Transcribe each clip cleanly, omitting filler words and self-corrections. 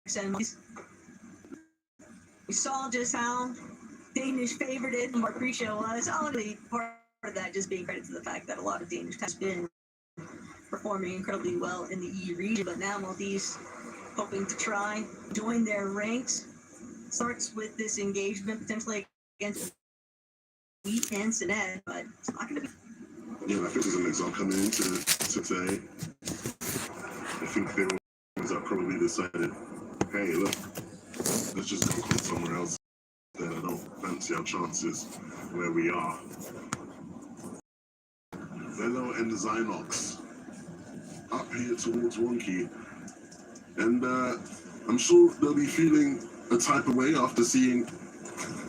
and we saw just how Danish favorited Mark Prisha was. Only part of that just being credit to the fact that a lot of Danish has been performing incredibly well in the E region, but now Maltese hoping to try join their ranks. Starts with this engagement potentially against Wheat and Sinet, but it's not going to be. Yeah, I think there's an example coming into today. I think they were probably decided, hey, look, let's just go somewhere else. Then I don't fancy our chances where we are. Velo and the Zynox up here towards Wonky. And I'm sure they'll be feeling a type of way after seeing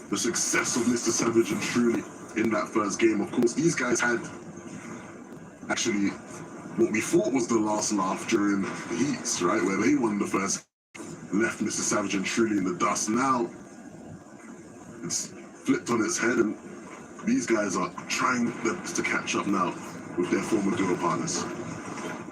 the success of Mr. Savage and Truly in that first game. Of course, these guys had actually what we thought was the last laugh during the Heats, right? Where they won the first, left Mr. Savage and Truly in the dust. Now it's flipped on its head, and these guys are trying to catch up now with their former duo partners.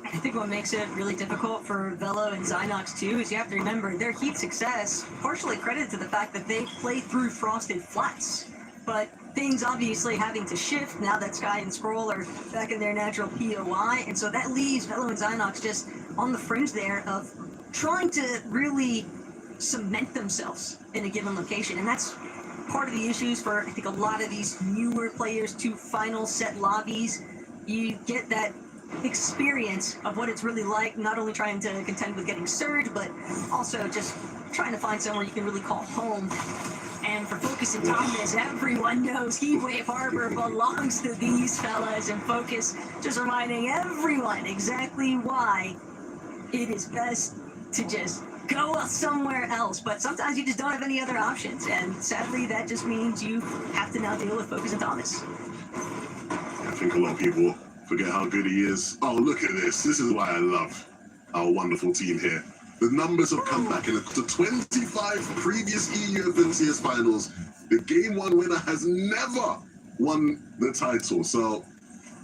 I think what makes it really difficult for Velo and Zynox too is you have to remember their Heat success partially credited to the fact that they play through Frosted Flats. But things obviously having to shift now that Sky and Scroll are back in their natural POI, and so that leaves Velo and Zynox just on the fringe there of trying to really cement themselves in a given location, and that's part of the issues for, I think, a lot of these newer players to final set lobbies. You get that experience of what it's really like, not only trying to contend with getting surge, but also just trying to find somewhere you can really call home. And for Focus and Thomas, everyone knows Heatwave Harbor belongs to these fellas, and Focus just reminding everyone exactly why it is best to just go somewhere else. But sometimes you just don't have any other options, and sadly that just means you have to now deal with Focus and Thomas. I think a lot of people forget how good he is. Oh, look at this. This is why I love our wonderful team here. The numbers have come back in the 25 previous EU Advanced finals. The game one winner has never won the title. So,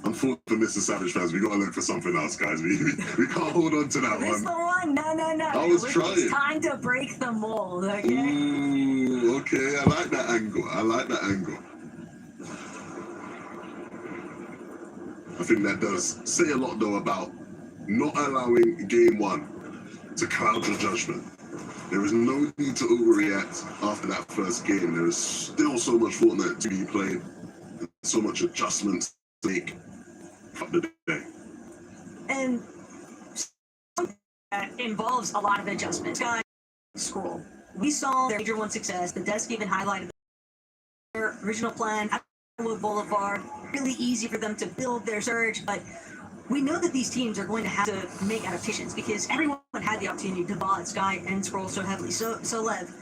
unfortunately for Mr. Savage fans, we got to look for something else, guys. We can't hold on to that one. No. I was trying. It's time to break the mold, okay? Ooh, okay. I like that angle. I think that does say a lot, though, about not allowing game one to cloud your judgment. There is no need to overreact after that first game. There is still so much Fortnite to be played, and so much adjustments to make up the day. And that involves a lot of adjustments. Sky Scroll. We saw their Major 1 success. The desk even highlighted their original plan. Boulevard, really easy for them to build their surge, but we know that these teams are going to have to make adaptations because everyone had the opportunity to bot Sky and Scroll so heavily. So Lev,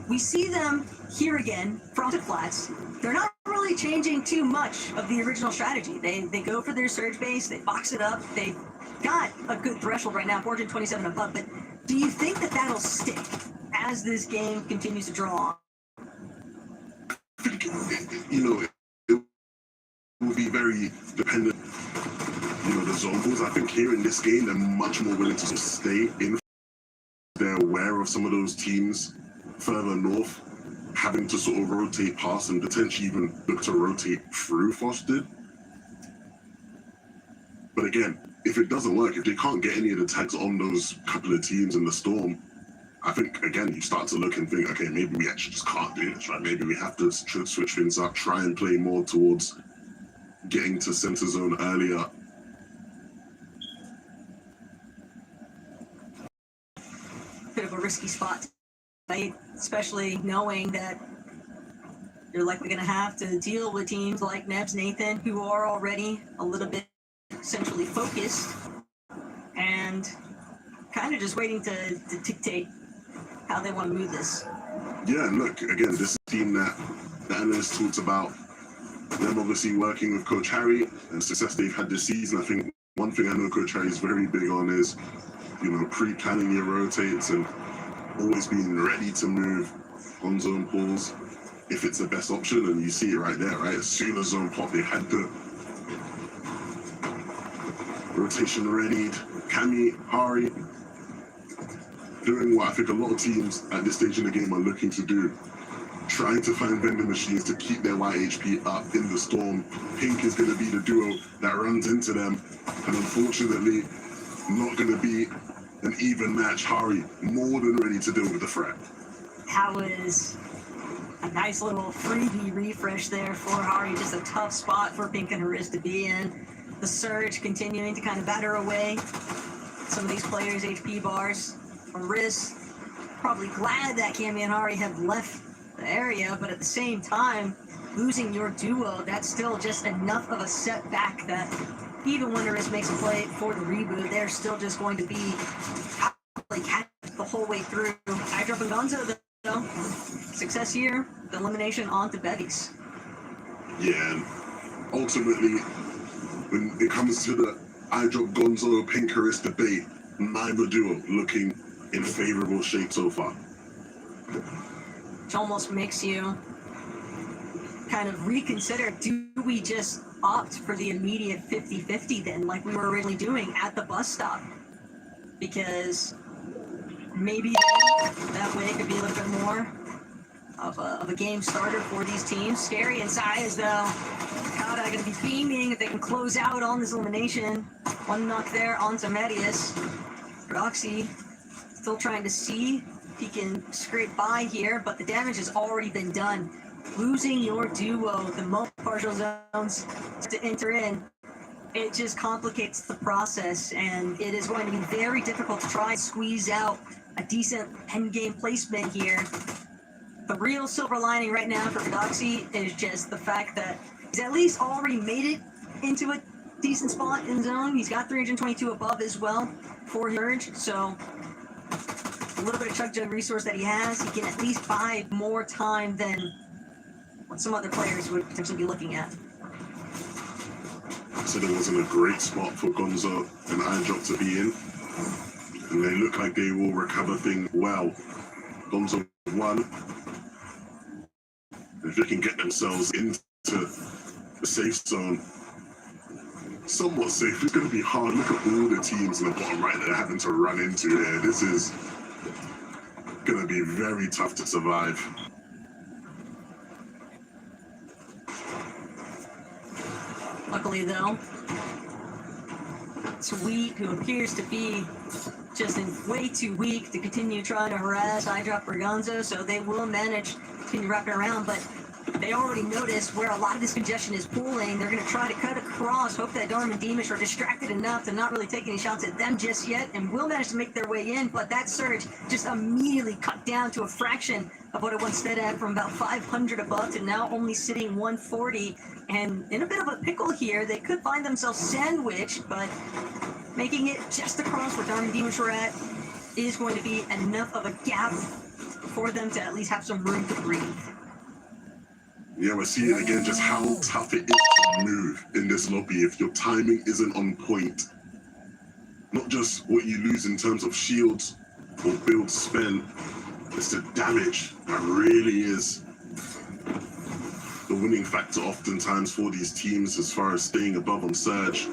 we see them here again, Frosted Flats. They're not really changing too much of the original strategy. They go for their surge base, they box it up, they've got a good threshold right now, 427 above, but do you think that that'll stick as this game continues to draw on? You know, it will be very dependent, the zone balls. I think here in this game, they're much more willing to sort of stay in. They're aware of some of those teams further north, having to sort of rotate past and potentially even look to rotate through Frosted. But again, if it doesn't work, if they can't get any of the tags on those couple of teams in the Storm, I think, again, you start to look and think, okay, maybe we actually just can't do this, right? Maybe we have to switch things up, try and play more towards getting to center zone earlier. Bit of a risky spot, right? Especially knowing that you're likely going to have to deal with teams like Nebs Nathan, who are already a little bit centrally focused and kind of just waiting to dictate how they want to move this. Yeah, and look, again, this team that the analyst talks about, them obviously working with Coach Harry and success they've had this season. I think one thing I know Coach Harry is very big on is, pre-planning your rotates and always being ready to move on zone pulls if it's the best option. And you see it right there, right? As soon as zone pop, they had the rotation readied. Cammy, Hari, doing what I think a lot of teams at this stage in the game are looking to do. Trying to find vending machines to keep their YHP up in the storm. Pink is going to be the duo that runs into them. And unfortunately, not going to be an even match. Hari more than ready to deal with the threat. That was a nice little freebie refresh there for Hari. Just a tough spot for Pink and Riz to be in. The Surge continuing to kind of batter away some of these players' HP bars. For Riz, probably glad that Cammy and Hari have left the area, but at the same time, losing your duo, that's still just enough of a setback that even when Riz makes a play for the reboot, they're still just going to be probably catch the whole way through. Hydrop and Gonzo, though, success here, the elimination onto Bevies. Yeah, and ultimately, when it comes to the iDrop Gonzo Pinkerist debate, neither duo looking in favorable shape so far. Which almost makes you kind of reconsider, do we just opt for the immediate 50-50 then, like we were originally doing at the bus stop? Because maybe that way it could be a little bit more of a game starter for these teams. Scary and Sai, though, Kada going to be beaming if they can close out on this elimination. One knock there onto Medius. Roxy still trying to see if he can scrape by here, but the damage has already been done. Losing your duo, the most partial zones to enter in, it just complicates the process, and it is going to be very difficult to try and squeeze out a decent endgame placement here. The real silver lining right now for Roxy is just the fact that he's at least already made it into a decent spot in zone. He's got 322 above as well for Urge, so a little bit of Chug Jug resource that he has, he can at least buy more time than what some other players would potentially be looking at. So there wasn't a great spot for Gonzo and iDrop to be in, and they look like they will recover things well. Gonzo won. If they can get themselves into the safe zone, somewhat safe, it's going to be hard. Look at all the teams in the bottom right that they're having to run into here. This is going to be very tough to survive. Luckily, though, Sweet, who appears to be just way too weak to continue trying to harass iDrop or Gonzo, so they will manage to continue wrapping around, but they already noticed where a lot of this congestion is pooling. They're going to try to cut across, hope that Darm and Deemish are distracted enough to not really take any shots at them just yet, and will manage to make their way in, but that surge just immediately cut down to a fraction of what it once stood at, from about 500 above to now only sitting 140, and in a bit of a pickle here. They could find themselves sandwiched, but making it just across where Darm and Deemish were at is going to be enough of a gap for them to at least have some room to breathe. Yeah, we're seeing again just how tough it is to move in this lobby if your timing isn't on point. Not just what you lose in terms of shields or build spent, it's the damage that really is the winning factor oftentimes for these teams as far as staying above on Surge.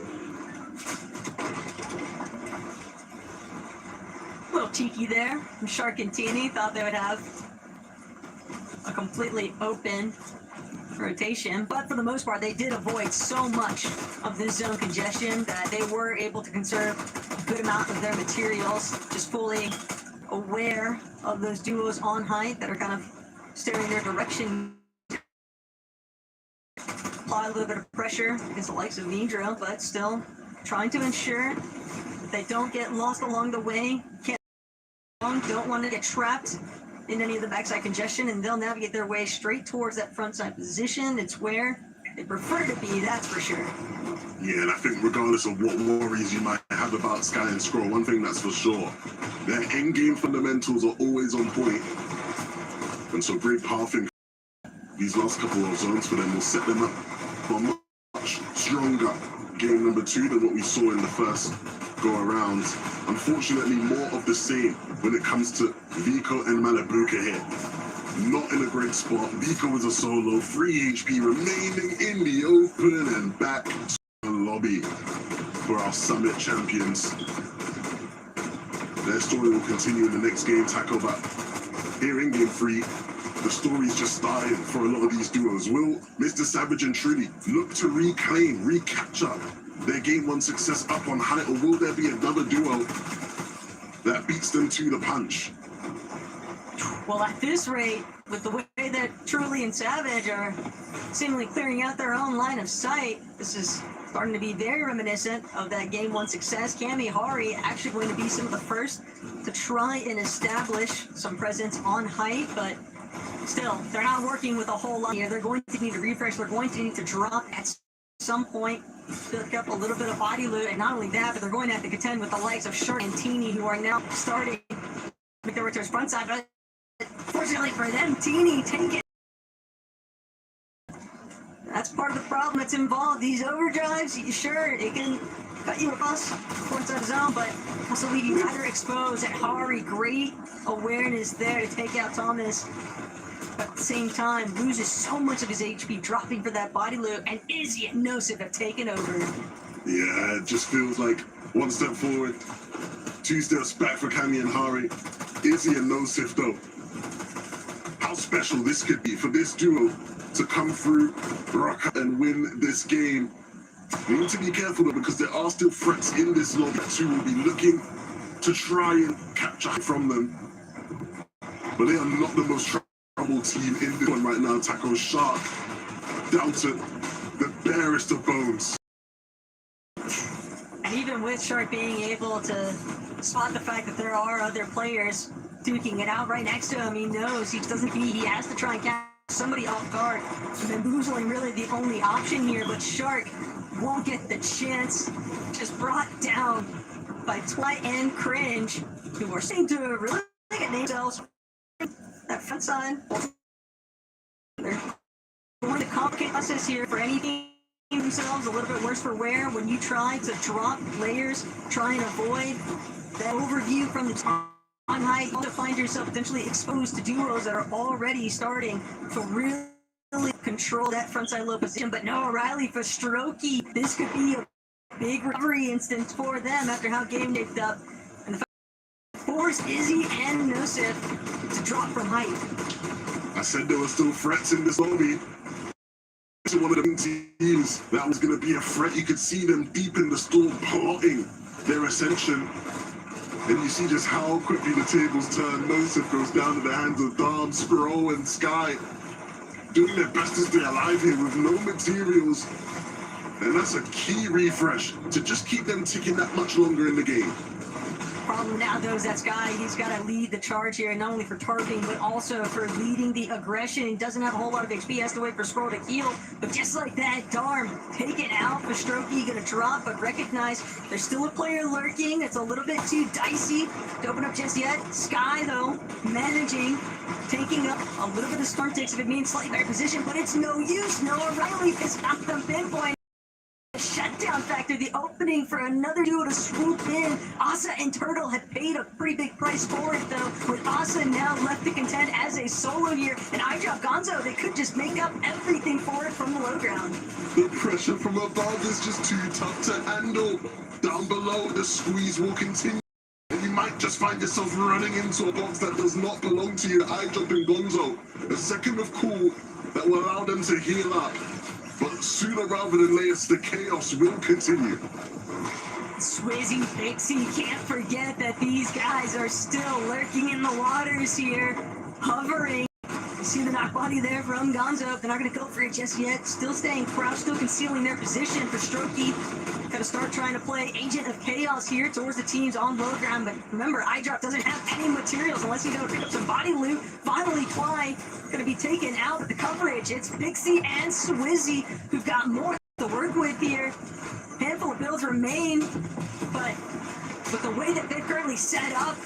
A little cheeky there from Shark and Teeny. Thought they would have a completely open rotation, but for the most part they did avoid so much of this zone congestion that they were able to conserve a good amount of their materials, just fully aware of those duos on height that are kind of staring their direction. Apply a little bit of pressure against the likes of Nidra, but still trying to ensure that they don't get lost along the way. Don't want to get trapped in any of the backside congestion, and they'll navigate their way straight towards that front side position. It's where they prefer to be, that's for sure. Yeah, and I think regardless of what worries you might have about Sky and Scroll, one thing that's for sure, their in-game fundamentals are always on point. And so great pathing these last couple of zones for them will set them up for a much stronger game number 2 than what we saw in the first go-around. Unfortunately, more of the same when it comes to Vico and Malabuka here. Not in a great spot. Vico was a solo, 3 HP remaining in the open, and back to the lobby for our Summit champions. Their story will continue in the next game, Taco, but here in Game 3, the story's just starting for a lot of these duos. Will Mr. Savage and Truly look to recapture their Game 1 success up on high, or will there be another duo that beats them to the punch? Well, at this rate, with the way that Truly and Savage are seemingly clearing out their own line of sight, this is starting to be very reminiscent of that Game 1 success. Kami Hari actually going to be some of the first to try and establish some presence on height, but still, they're not working with a whole lot here. They're going to need to refresh. They're going to need to drop at some point, pick up a little bit of body loot, and not only that, but they're going to have to contend with the likes of Shark and Teeny, who are now starting to make their way to his front side. But fortunately for them, Teeny take it. That's part of the problem that's involved. These overdrives, sure, it can cut you across the front side of the zone, but also leave you rather exposed. And Hari, great awareness there to take out Thomas. But at the same time, loses so much of his HP, dropping for that body loot, and Izzy and Nosif have taken over. Yeah, it just feels like one step forward, two steps back for Kami and Hari. Izzy and Nosif, though. How special this could be for this duo to come through Rock and win this game. We need to be careful, though, because there are still threats in this lobby who will be looking to try and capture from them. But they are not the most trouble team in this one right now. Taco Shark down to the barest of bones. And even with Shark being able to spot the fact that there are other players duking it out right next to him, he knows he has to try and catch somebody off guard. And Bamboozling really the only option here, but Shark won't get the chance. Just brought down by Twi and Cringe, who are starting to really get themselves that front side. They're going to complicate process here for anything themselves a little bit worse for wear when you try to drop layers, try and avoid that overview from the top. On height, you find yourself potentially exposed to duos that are already starting to really control that frontside low position. But no, Riley for Strokey, this could be a big recovery instance for them after how game shaped up. And the fact force Izzy and Nosif to drop from height. I said there were still threats in this lobby. To one of the teams that was going to be a threat. You could see them deep in the storm plotting their ascension. And you see just how quickly the tables turn. Nosif goes down to the hands of Dom, Scroll, and Sky, doing their best to stay alive here with no materials. And that's a key refresh to just keep them ticking that much longer in the game. Problem now, though, is that Sky, he's got to lead the charge here, not only for targeting, but also for leading the aggression. He doesn't have a whole lot of HP, he has to wait for Scroll to heal. But just like that, Darm taken out for Strokey, gonna drop, but recognize there's still a player lurking. It's a little bit too dicey to open up just yet. Sky, though, managing, taking up a little bit of storm takes if it means slightly better position, but it's no use. Noah Riley has got the pinpoint. Shutdown factor, the opening for another duo to swoop in. Asa and Turtle had paid a pretty big price for it, though, with Asa now left to contend as a solo here, and iDrop Gonzo, they could just make up everything for it from the low ground. The pressure from above is just too tough to handle. Down below, the squeeze will continue. And you might just find yourself running into a box that does not belong to you. iDrop and Gonzo, a second of cool that will allow them to heal up. But sooner rather than later, the chaos will continue. Swizzy, Pixie, can't forget that these guys are still lurking in the waters here, hovering. You see the knock body there from Gonzo. They're not going to go for it just yet. Still staying crouched, still concealing their position for Strokey. Got to start trying to play Agent of Chaos here towards the teams on low ground. But remember, iDrop doesn't have any materials unless you go pick up some body loot. Finally, Twi going to be taken out of the coverage. It's Pixie and Swizzy who've got more to work with here. Handful of builds remain, but with the way that they're currently set up,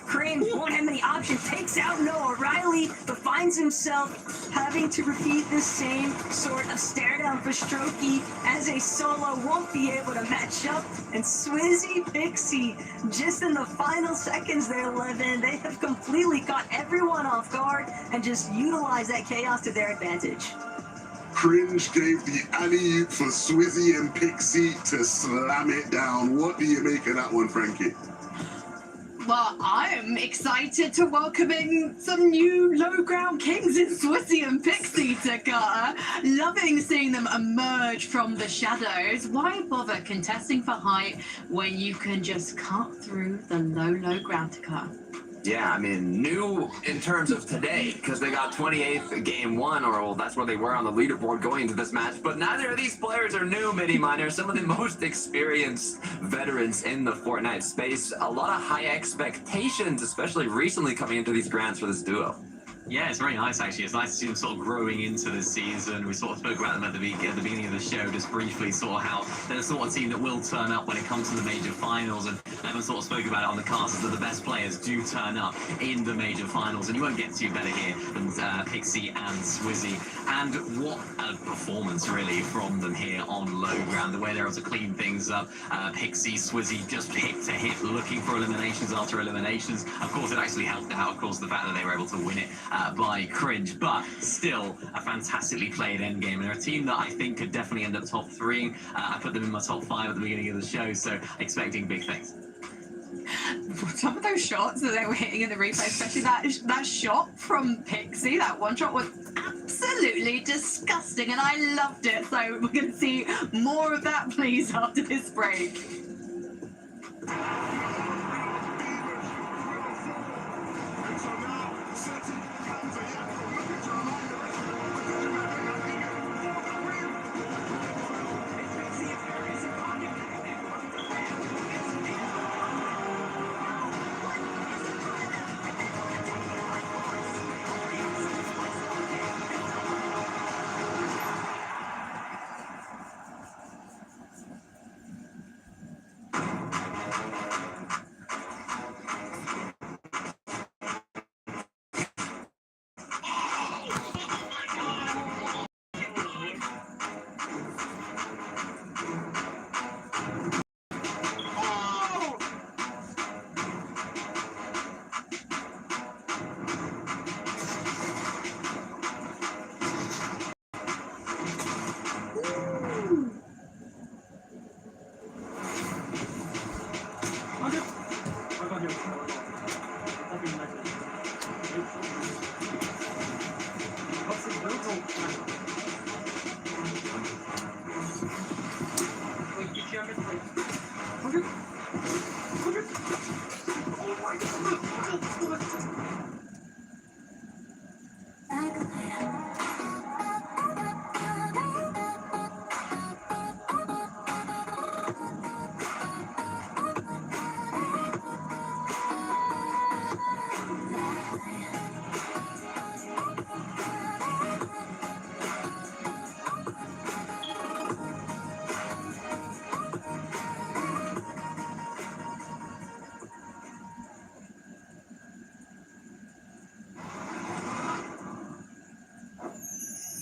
Crane won't have many options, takes out Noah Riley, but finds himself having to repeat the same sort of stare down for Strokey as a solo, won't be able to match up. And Swizzy Pixie, just in the final seconds there, Levin, they have completely caught everyone off guard and just utilized that chaos to their advantage. Cringe gave the alley-oop for Swizzy and Pixie to slam it down. What do you make of that one, Frankie? Well, I'm excited to welcome in some new low ground kings in Swissy and Pixie, Takata. Loving seeing them emerge from the shadows. Why bother contesting for height when you can just cut through the low ground, Takata? Yeah, I mean, new in terms of today, because they got 28th game one, or well, that's where they were on the leaderboard going into this match. But neither of these players are new, Midi Miner. Some of the most experienced veterans in the Fortnite space. A lot of high expectations, especially recently coming into these grands for this duo. Yeah, it's very nice actually. It's nice to see them sort of growing into this season. We sort of spoke about them at the beginning of the show, just briefly, sort of how they're the sort of team that will turn up when it comes to the major finals. And everyone sort of spoke about it on the cast, that the best players do turn up in the major finals. And you won't get too better here than Pixie and Swizzy. And what a performance really from them here on low ground. The way they're able to clean things up. Pixie, Swizzy just hit to hit, looking for eliminations after eliminations. Of course, it actually helped out, of course, the fact that they were able to win it by Cringe, but still a fantastically played endgame. And they're a team that I think could definitely end up top 3. I put them in my top 5 at the beginning of the show, so expecting big things. Some of those shots that they were hitting in the replay, especially that shot from Pixie, that one shot was absolutely disgusting, and I loved it. So we're going to see more of that, please, after this break.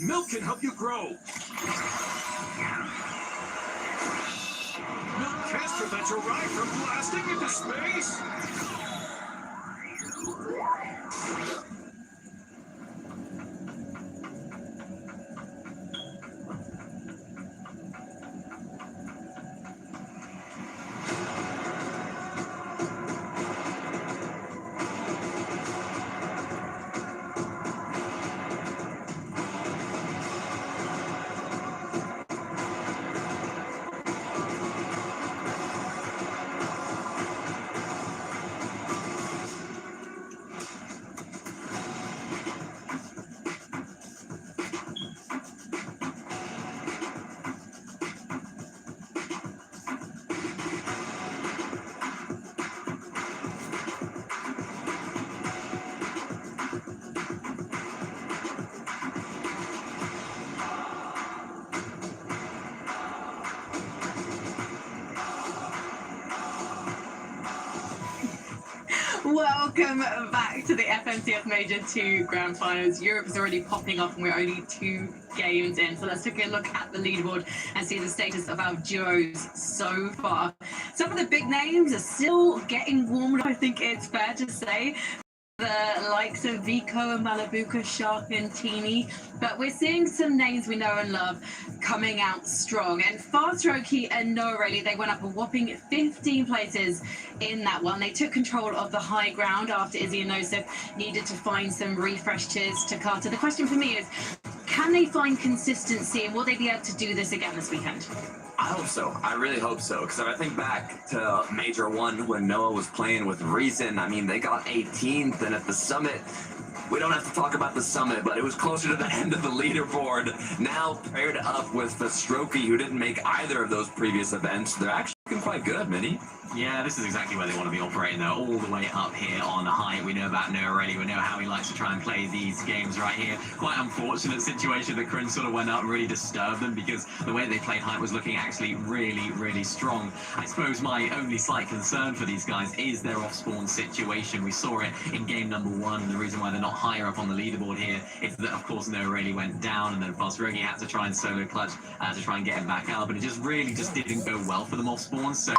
Milk can help you grow. Milk can't prevent your ride from blasting into space. Welcome back to the FNCS Major 2 Grand Finals. Europe is already popping off and we're only 2 games in. So let's take a look at the leaderboard and see the status of our duos so far. Some of the big names are still getting warmed up, I think it's fair to say. the likes of Vico and Malabuka, Shark and Teeny, but we're seeing some names we know and love coming out strong. And Fast Roki and Noah Rayleigh, they went up a whopping 15 places in that one. They took control of the high ground after Izzy and Nosif needed to find some refreshes to Carter. The question for me is, can they find consistency and will they be able to do this again this weekend? I hope so. I really hope so. Because if I think back to Major 1 when Noah was playing with Reason, I mean, they got 18th, and at the Summit, we don't have to talk about the Summit, but it was closer to the end of the leaderboard. Now paired up with the Strokey, who didn't make either of those previous events, they're actually looking quite good, Minnie. Yeah, this is exactly where they want to be operating, though, all the way up here on the high. We know about Noah already. We know how he likes to try and play these games right here. Quite unfortunate situation that Kryn sort of went up and really disturbed them because the way they played high was looking actually really, really strong. I suppose my only slight concern for these guys is their off-spawn situation. We saw it in game number 1, and the reason why they're not higher up on the leaderboard here is that, of course, Noah really went down, and then Fast Roki had to try and solo clutch to try and get him back up, and it just really didn't go well for them off-spawn. So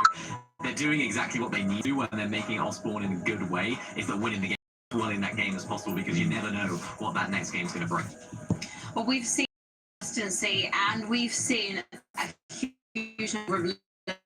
they're doing exactly what they need to when they're making it off-spawn in a good way, is they're winning the game as well in that game as possible, because you never know what that next game's going to bring. Well, we've seen consistency and we've seen a huge number of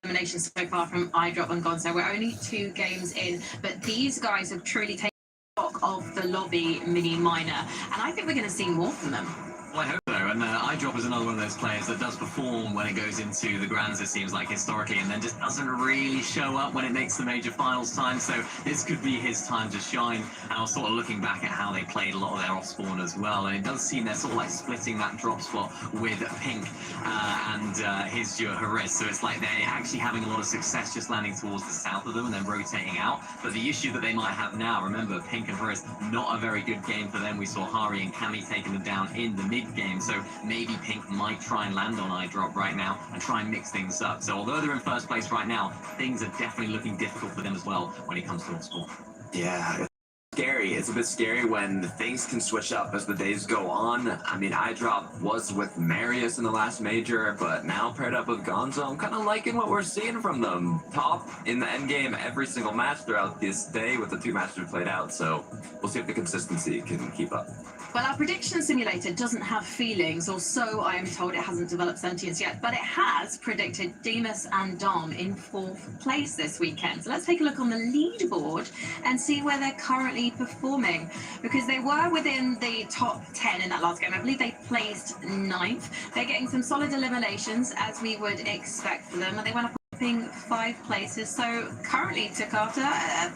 eliminations so far from iDrop and Gonzo. We're only 2 games in, but these guys have truly taken stock of the lobby mini minor, and I think we're going to see more from them. Well, I hope so. And iDrop is another one of those players that does perform when it goes into the grands, it seems like, historically, and then just doesn't really show up when it makes the major finals time. So this could be his time to shine. And I was sort of looking back at how they played a lot of their off-spawn as well. And it does seem they're sort of like splitting that drop spot with Pink and his Stuart Harris. So it's like they're actually having a lot of success just landing towards the south of them and then rotating out. But the issue that they might have now, remember, Pink and Harris, not a very good game for them. We saw Hari and Cammy taking them down in the mid game, so maybe Pink might try and land on iDrop right now and try and mix things up. So although they're in first place right now, things are definitely looking difficult for them as well when it comes to off-spawn. Yeah, it's scary. It's a bit scary when things can switch up as the days go on. I mean, iDrop was with Marius in the last major, but now paired up with Gonzo. I'm kind of liking what we're seeing from them. Top in the end game every single match throughout this day with the 2 matches we played out. So we'll see if the consistency can keep up. Well, our prediction simulator doesn't have feelings, or so I am told. It hasn't developed sentience yet, but it has predicted Demus and Dom in 4th place this weekend. So let's take a look on the leaderboard and see where they're currently performing, because they were within the top 10 in that last game. I believe they placed 9th. They're getting some solid eliminations, as we would expect for them, and they went up 5 places. So currently, to Carter,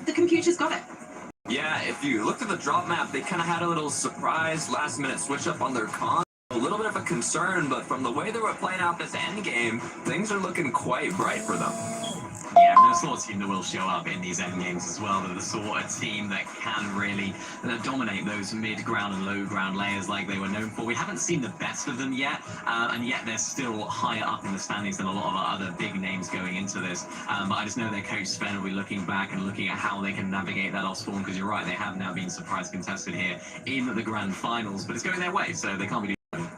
the computer's got it. Yeah, if you looked at the drop map, they kind of had a little surprise last-minute switch up on their con. A little bit of a concern, but from the way they were playing out this end game, things are looking quite bright for them. Yeah, they're the sort of team that will show up in these end games as well. They're the sort of team that can really dominate those mid-ground and low-ground layers like they were known for. We haven't seen the best of them yet, and yet they're still higher up in the standings than a lot of our other big names going into this. But I just know their coach Sven will be looking back and looking at how they can navigate that off-spawn, because you're right, they have now been surprise contested here in the grand finals, but it's going their way, so they can't be doing it.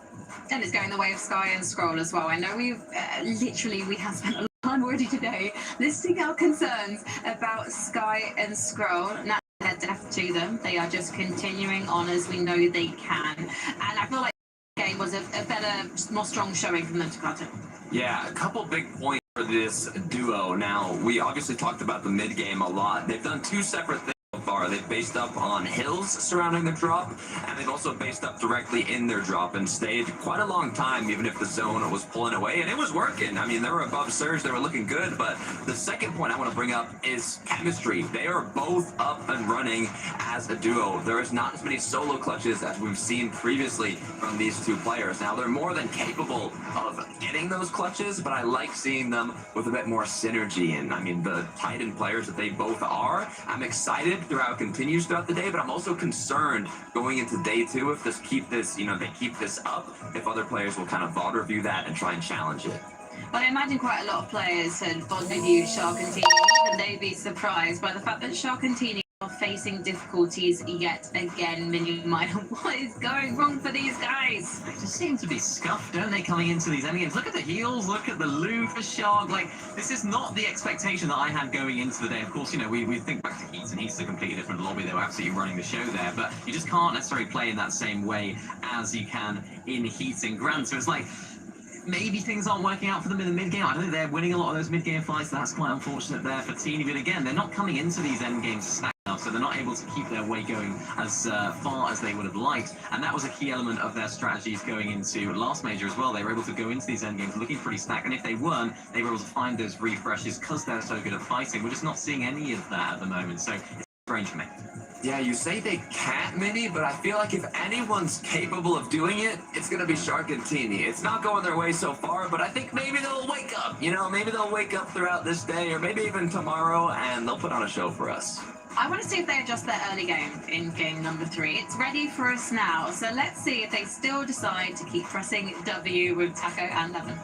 And it's going the way of Sky and Scroll as well. I know we have spent a lot of time already today listing our concerns about Sky and Scroll. Now they're deaf to them. They are just continuing on as we know they can. And I feel like the game was a better, more strong showing from them to Carter. Yeah, a couple big points for this duo. Now, we obviously talked about the mid game a lot. They've done 2 separate things so far. They've based up on hills surrounding their drop, and they've also based up directly in their drop and stayed quite a long time, even if the zone was pulling away, and it was working. I mean, they were above surge, they were looking good, but the second point I want to bring up is chemistry. They are both up and running as a duo. There is not as many solo clutches as we've seen previously from these 2 players. Now, they're more than capable of getting those clutches, but I like seeing them with a bit more synergy. And I mean, the Titan players that they both are, I'm excited through how it continues throughout the day, but I'm also concerned going into day 2 if they keep this up, if other players will kind of VOD review that and try and challenge it. Well, I imagine quite a lot of players had VOD reviewed Shark and Teeny, and they'd be surprised by the fact that Shark and Teeny facing difficulties yet again. Minion Miner, what is going wrong for these guys? They just seem to be scuffed, don't they, coming into these endgames? Look at the heals, look at the loot for Shark. Like, this is not the expectation that I had going into the day. Of course, you know, we think back to Heats, and Heats is a completely different lobby. They were absolutely running the show there, but you just can't necessarily play in that same way as you can in Heats and Grand. So it's like, maybe things aren't working out for them in the mid-game. I don't think they're winning a lot of those mid-game fights. That's quite unfortunate there for Teeny. But again, they're not coming into these endgames stacked enough, so they're not able to keep their way going as far as they would have liked. And that was a key element of their strategies going into last major as well. They were able to go into these endgames looking pretty stacked. And if they weren't, they were able to find those refreshes because they're so good at fighting. We're just not seeing any of that at the moment. So it's strange for me. Yeah, you say they can't, Mini, but I feel like if anyone's capable of doing it, it's going to be Shark and Teeny. It's not going their way so far, but I think maybe they'll wake up. You know, maybe they'll wake up throughout this day or maybe even tomorrow, and they'll put on a show for us. I want to see if they adjust their early game in game number 3. It's ready for us now, so let's see if they still decide to keep pressing W with Taco and Levin.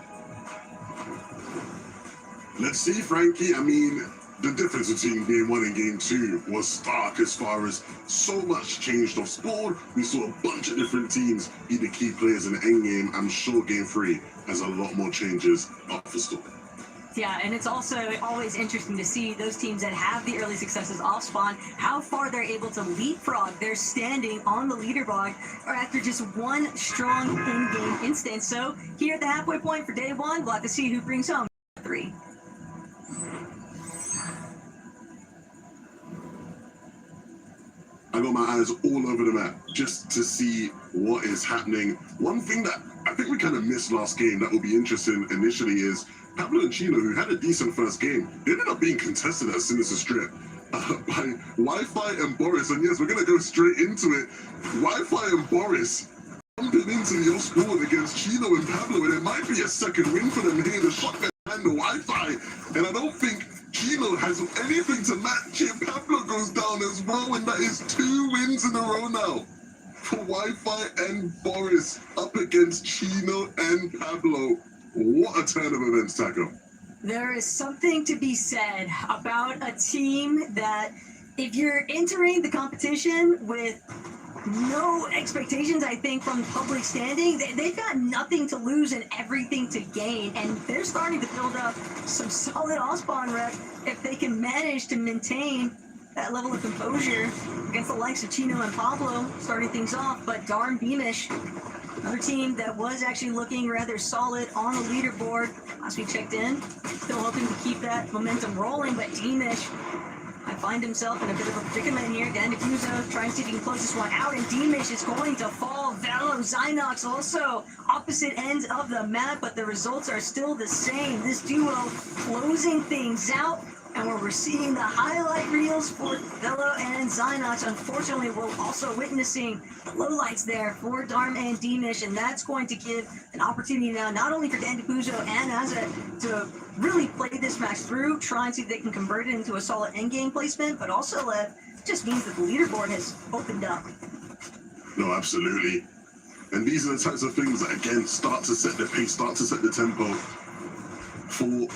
Let's see, Frankie. I mean, the difference between game 1 and game 2 was stark as far as so much changed off board. We saw a bunch of different teams be the key players in the endgame. I'm sure game 3 has a lot more changes off the store. Yeah, and it's also always interesting to see those teams that have the early successes off spawn, how far they're able to leapfrog their standing on the leaderboard or after just one strong in-game instance. So here at the halfway point for day 1, we'll have to see who brings home 3. I got my eyes all over the map just to see what is happening. One thing that I think we kind of missed last game that will be interesting initially is Pablo and Chino, who had a decent first game, they ended up being contested at Sinister Strip by Wi-Fi and Boris. And yes, we're going to go straight into it. Wi-Fi and Boris bumping into the off-board against Chino and Pablo, and it might be a second win for them here. The shotgun and the Wi-Fi. And I don't think Chino has anything to match it. Pablo goes down as well, and that is 2 wins in a row now for Wi-Fi and Boris up against Chino and Pablo. What a turn of events, Taco. There is something to be said about a team that if you're entering the competition with no expectations, I think, from public standing, they've got nothing to lose and everything to gain, and they're starting to build up some solid off-spawn rep if they can manage to maintain that level of composure against the likes of Chino and Pablo starting things off. But Darm Beamish, another team that was actually looking rather solid on the leaderboard last we checked in, still hoping to keep that momentum rolling, but Beamish I find himself in a bit of a predicament here. Dan Diffuso trying to see if he can close this one out, and Demish is going to fall. Velo, Zynox also opposite ends of the map, but the results are still the same. This duo closing things out, and we're seeing the highlight reels for Velo and Zynox. Unfortunately, we're also witnessing lowlights there for Darm and Demish, and that's going to give an opportunity now not only for Dan Diffuso and Azza to really play this match through, trying to see if they can convert it into a solid endgame placement, but also just means that the leaderboard has opened up. No, absolutely. And these are the types of things that, again, start to set the pace, start to set the tempo for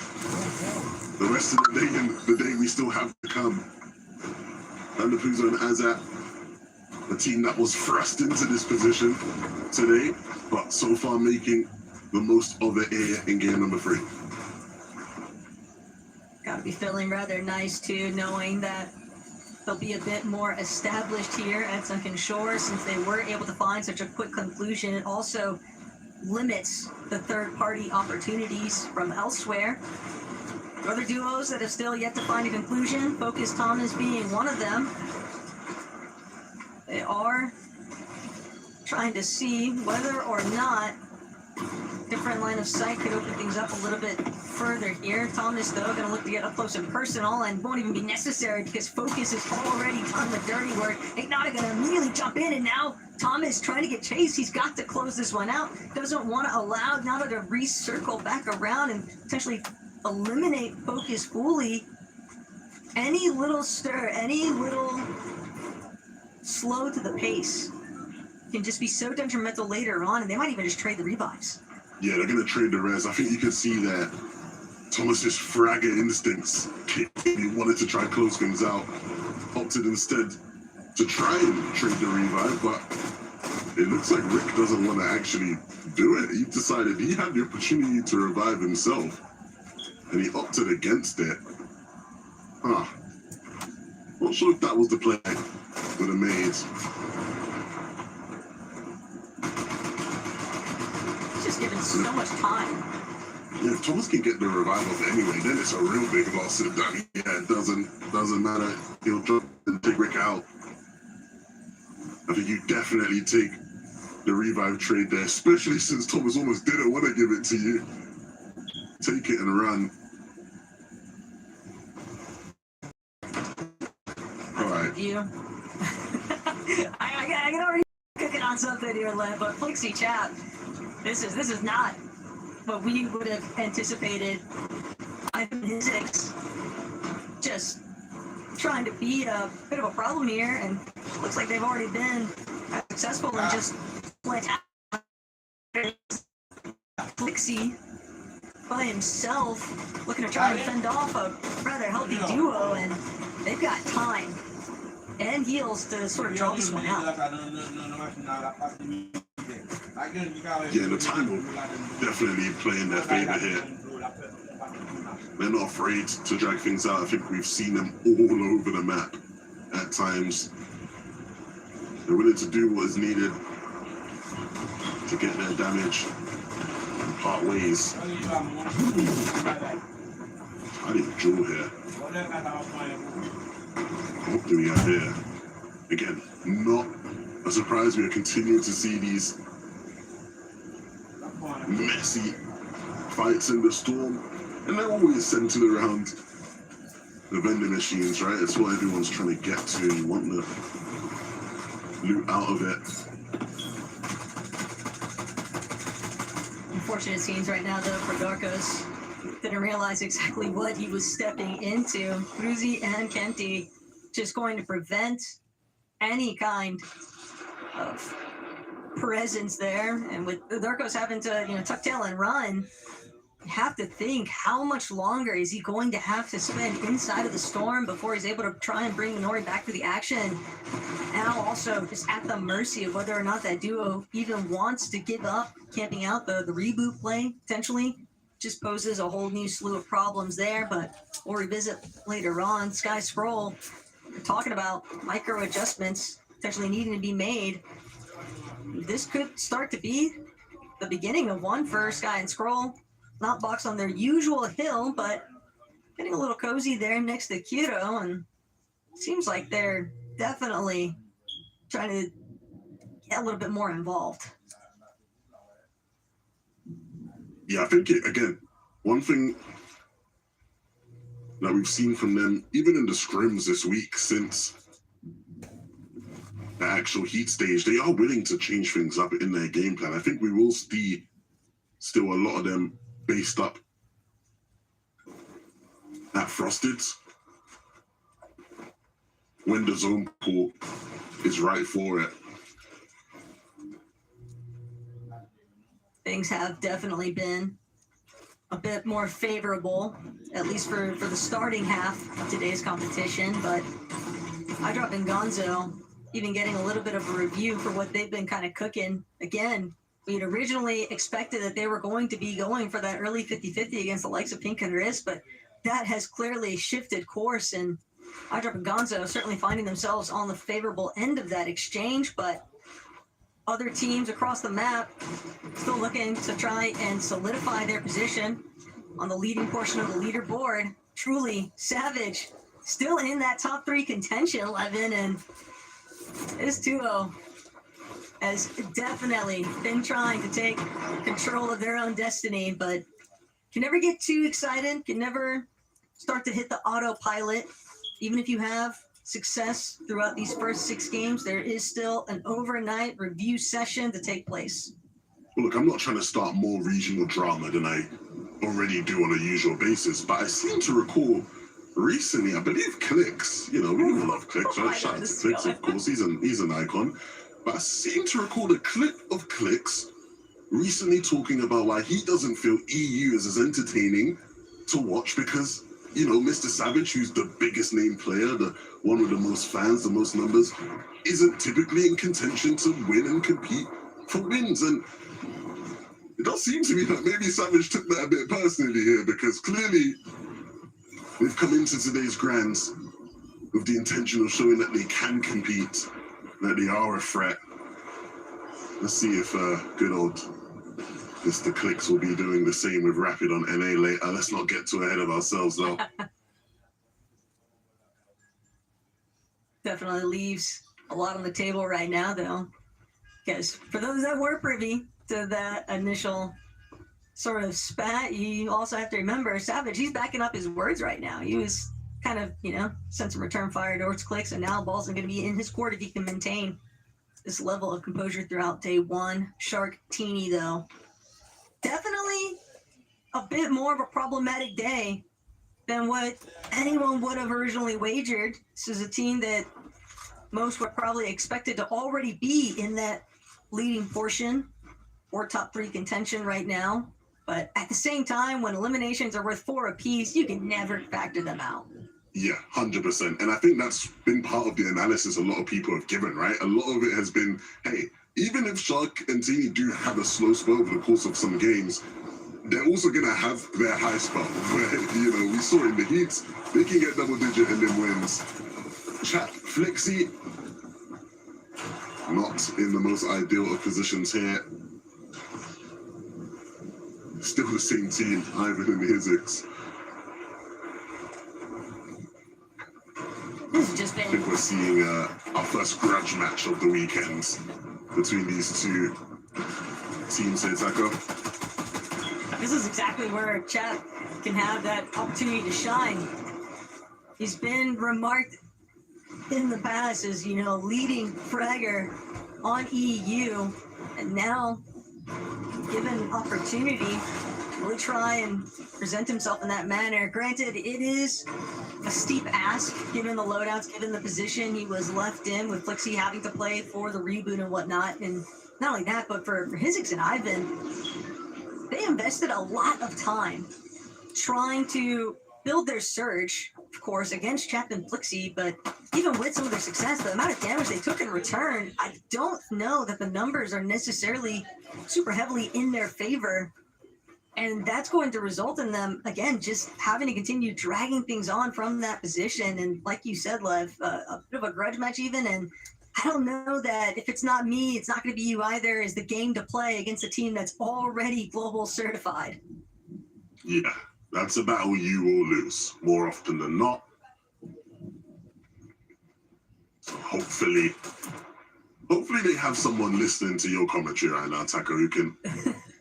the rest of the day and the day we still have to come. And the Puzo and Azat, the team that was thrust into this position today, but so far making the most of it here in game number 3. Gotta be feeling rather nice too, knowing that they'll be a bit more established here at Sunken Shore since they were able to find such a quick conclusion. It also limits the third-party opportunities from elsewhere. Other duos that have still yet to find a conclusion, Focus Thomas being one of them. They are trying to see whether or not different line of sight could open things up a little bit further here. Thomas, though, going to look to get up close and personal, and won't even be necessary because Focus has already done the dirty work. Ignatic going to immediately jump in, and now Thomas trying to get chased. He's got to close this one out. Doesn't want to allow Nada to recircle back around and potentially eliminate Focus fully. Any little stir, any little slow to the pace can just be so detrimental later on, and they might even just trade the revives. Yeah, they're going to trade the res. I think you can see that Thomas's fragger instincts. He wanted to try to close things out. opted instead to try and trade the revive, but it looks like Rick doesn't want to actually do it. He decided he had the opportunity to revive himself, and he opted against it. Not sure if that was the play with the maids. He's just given so much time. Yeah, if Thomas can get the revive off anyway, then it's a real big loss. It doesn't matter. He'll drop and take Rick out. I think you definitely take the revive trade there, especially since Thomas almost didn't want to give it to you. Take it and run. All right. You. I can already cook it on something here, Len, but Flixie Chap, this is not what we would have anticipated. His six just trying to be a bit of a problem here, and looks like they've already been successful in just playing Flixie by himself, looking to try and fend off a rather healthy duo, and they've got time and heals to sort of draw this one out. Yeah, the time will definitely play in their favor here. They're not afraid to drag things out. I think we've seen them all over the map at times. They're willing to do what is needed to get their damage and part ways. I didn't draw here. What do we have here? Again, not a surprise. We are continuing to see these messy fights in the storm, and they're always centered around the vending machines, right? It's what everyone's trying to get to. You want the loot out of it. Unfortunate scenes right now, though, for Darkos. Didn't realize exactly what he was stepping into. Fruzy and Kenty just going to prevent any kind of presence there. And with Darkos having to, tuck tail and run, you have to think, how much longer is he going to have to spend inside of the storm before he's able to try and bring Nori back to the action? Now also just at the mercy of whether or not that duo even wants to give up camping out the reboot play, potentially. Just poses a whole new slew of problems there, but we'll revisit later on. Sky Scroll, we're talking about micro adjustments potentially needing to be made. This could start to be the beginning of one for Sky and Scroll. Not boxed on their usual hill, but getting a little cozy there next to Kyoto, and seems like they're definitely trying to get a little bit more involved. Yeah, I think, again, one thing that we've seen from them, even in the scrims this week since the actual heat stage, they are willing to change things up in their game plan. I think we will see still a lot of them based up at Frosted when the zone pool is right for it. Things have definitely been a bit more favorable, at least for the starting half of today's competition, but Hydrop and Gonzo even getting a little bit of a review for what they've been kind of cooking. Again, we had originally expected that they were going to be going for that early 50-50 against the likes of Pink and Riz, but that has clearly shifted course, and Hydrop and Gonzo certainly finding themselves on the favorable end of that exchange, but other teams across the map still looking to try and solidify their position on the leading portion of the leaderboard. Truly, Savage still in that top three contention, Levin, and this duo has definitely been trying to take control of their own destiny, but can never get too excited, can never start to hit the autopilot. Even if you have success throughout these first 6 games, there is still an overnight review session to take place. Well, look, I'm not trying to start more regional drama than I already do on a usual basis, but I seem to recall recently, I believe Clix, we all love Clix, right? Shout out to Clix, of course, he's an icon. But I seem to recall a clip of Clix recently talking about why he doesn't feel EU is as entertaining to watch because Mr. Savage, who's the biggest name player, the one with the most fans, the most numbers, isn't typically in contention to win and compete for wins. And it does seem to me that maybe Savage took that a bit personally here, because clearly they've come into today's Grands with the intention of showing that they can compete, that they are a threat. Let's see if good old Mr. Clicks will be doing the same with Rapid on NA later. Let's not get too ahead of ourselves, though. Definitely leaves a lot on the table right now, though. Because for those that were privy to that initial sort of spat, you also have to remember Savage, he's backing up his words right now. He was kind of, sent some return fire towards Clicks, and now ball's going to be in his court if he can maintain this level of composure throughout day one. Shark Teeny, though, definitely a bit more of a problematic day than what anyone would have originally wagered. This is a team that most were probably expected to already be in that leading portion or top 3 contention right now. But at the same time, when eliminations are worth 4 apiece, you can never factor them out. Yeah, 100%. And I think that's been part of the analysis a lot of people have given, right? A lot of it has been, hey, even if Shark and Teeny do have a slow spell over the course of some games, they're also going to have their high spell where, we saw in the heats, they can get double digit and then wins. Chat, Flexi, not in the most ideal of positions here. Still the same team, Ivan and Hizix. This has just I been think we're seeing our first grudge match of the weekend between these two teams here, Taco. This is exactly where Chat can have that opportunity to shine. He's been remarked in the past as, leading fragger on EU, and now given an opportunity to really try and present himself in that manner. Granted, it is a steep ask given the loadouts, given the position he was left in, with Flixie having to play for the reboot and whatnot. And not only that, but for Hizix and Ivan, they invested a lot of time trying to build their surge, of course, against Chap and Flixie, but even with some of their success, the amount of damage they took in return, I don't know that the numbers are necessarily super heavily in their favor. And that's going to result in them, again, just having to continue dragging things on from that position. And like you said, Lev, a bit of a grudge match even. And I don't know that if it's not me, it's not going to be you either, is the game to play against a team that's already global certified. Yeah, that's a battle you will lose more often than not. So hopefully they have someone listening to your commentary right now, Taka, who can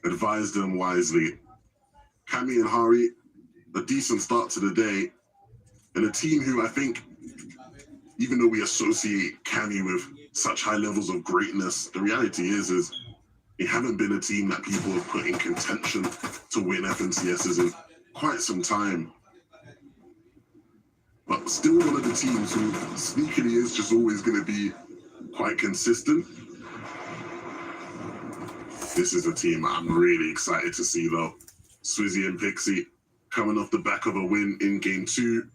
advise them wisely. Cammy and Hari, a decent start to the day, and a team who I think, even though we associate Cammy with such high levels of greatness, the reality is they haven't been a team that people have put in contention to win FNCSs in quite some time. But still one of the teams who sneakily is just always going to be quite consistent. This is a team I'm really excited to see, though. Swizzy and Pixie coming off the back of a win in Game 2,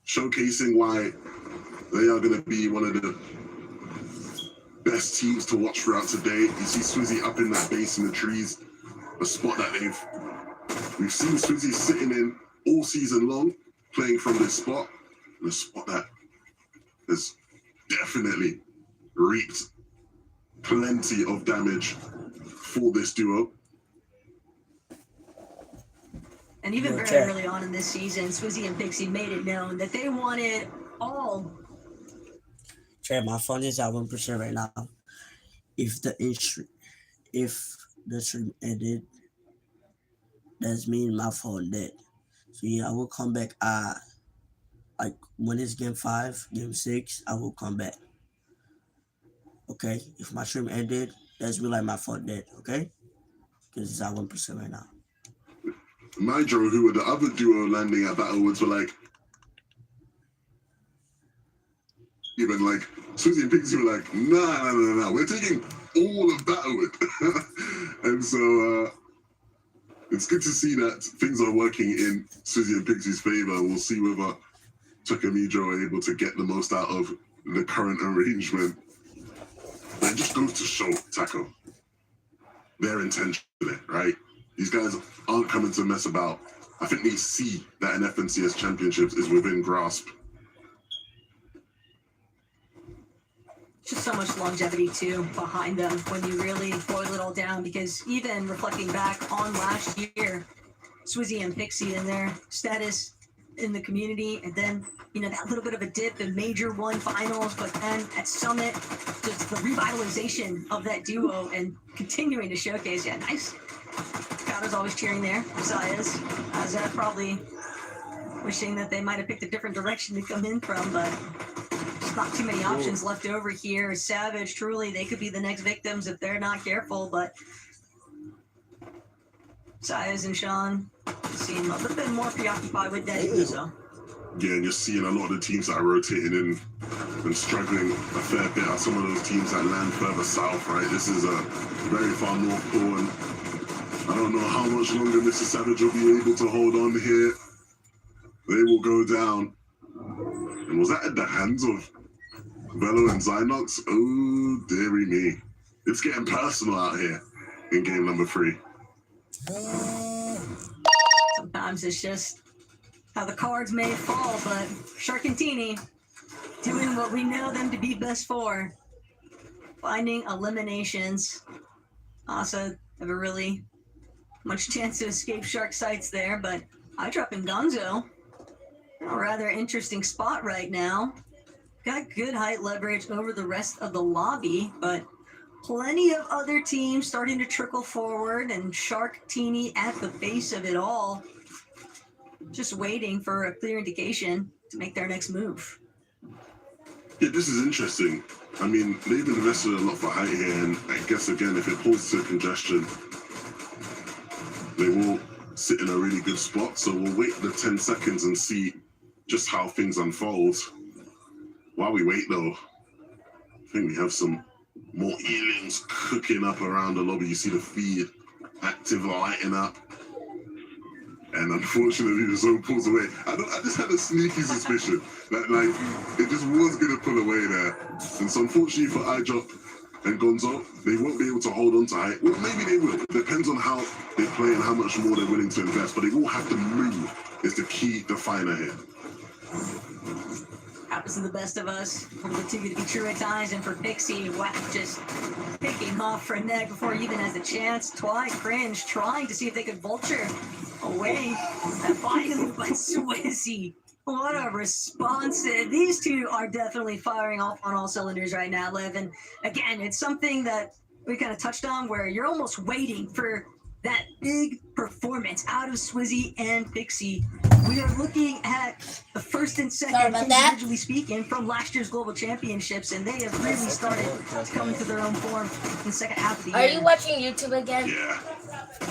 showcasing why they are going to be one of the best teams to watch throughout today. You see Swizzy up in that base in the trees, a spot that we've seen Swizzy sitting in all season long, playing from this spot, and a spot that has definitely reaped plenty of damage for this duo. And even very early on in this season, Swizzy and Pixie made it known that they wanted all. Chat, my phone is at 1% right now. If the stream ended, that's mean my phone dead. So yeah, I will come back. Like when it's game 5, game 6, I will come back. Okay, if my stream ended, that's me like my phone dead. Okay, because it's at 1% right now. Nigel, who were the other duo landing at Battlewoods, were like, even like Swizzy and Pixie were like, nah, we're taking all of Battlewood. And so it's good to see that things are working in Suzy and Pixie's favor. We'll see whether Chuck and Midro are able to get the most out of the current arrangement. And it just goes to show, Taco, their intention there, right? These guys aren't coming to mess about. I think they see that an FNCS Championships is within grasp. Just so much longevity too behind them when you really boil it all down, because even reflecting back on last year, Swizzy and Pixie and their status in the community, and then that little bit of a dip in Major 1 finals, but then at Summit, just the revitalization of that duo and continuing to showcase. Yeah, nice. Crowd is always cheering there. Messiahs, Azad probably wishing that they might have picked a different direction to come in from, but just not too many options left over here. Savage, truly, they could be the next victims if they're not careful, but Messiahs and Sean seem a little bit more preoccupied with that, so. Yeah, and you're seeing a lot of the teams that are rotating in and struggling a fair bit are some of those teams that land further south, right? This is a very far north pole, and I don't know how much longer Mr. Savage will be able to hold on here. They will go down. And was that at the hands of Velo and Zynox? Oh, dearie me. It's getting personal out here in game number 3. Sometimes it's just how the cards may fall, but Sharkantini doing what we know them to be best for. Finding eliminations. Also have a really much chance to escape Shark sights there, but Hydrop and Gonzo, a rather interesting spot right now. Got good height leverage over the rest of the lobby, but plenty of other teams starting to trickle forward, and Sharkantini at the base of it all, just waiting for a clear indication to make their next move. Yeah, this is interesting. I mean, they've invested a lot for height here, and I guess, again, if it pulls to congestion, they will sit in a really good spot. So we'll wait the 10 seconds and see just how things unfold. While we wait, though, I think we have some more aliens cooking up around the lobby. You see the feed active lighting up. And unfortunately, the zone pulls away. I just had a sneaky suspicion that, it just was going to pull away there. And so, unfortunately for iDrop and Gonzo, they won't be able to hold on to height. Well, maybe they will. It depends on how they play and how much more they're willing to invest. But they will have to move is the key definer here. Happens to the best of us. For the two to be true at times, and for Pixie, wow, just picking off Frenetic before he even has a chance. Twi cringe, trying to see if they could vulture away that body loop by Swizzy. What a response. These two are definitely firing off on all cylinders right now, Lev. And again, it's something that we kind of touched on where you're almost waiting for that big performance out of Swizzy and Pixie. We are looking at the first and second, individually speaking, from last year's Global Championships, and they have really started to come into their own form in the second half of the year. Are you watching YouTube again? Yeah.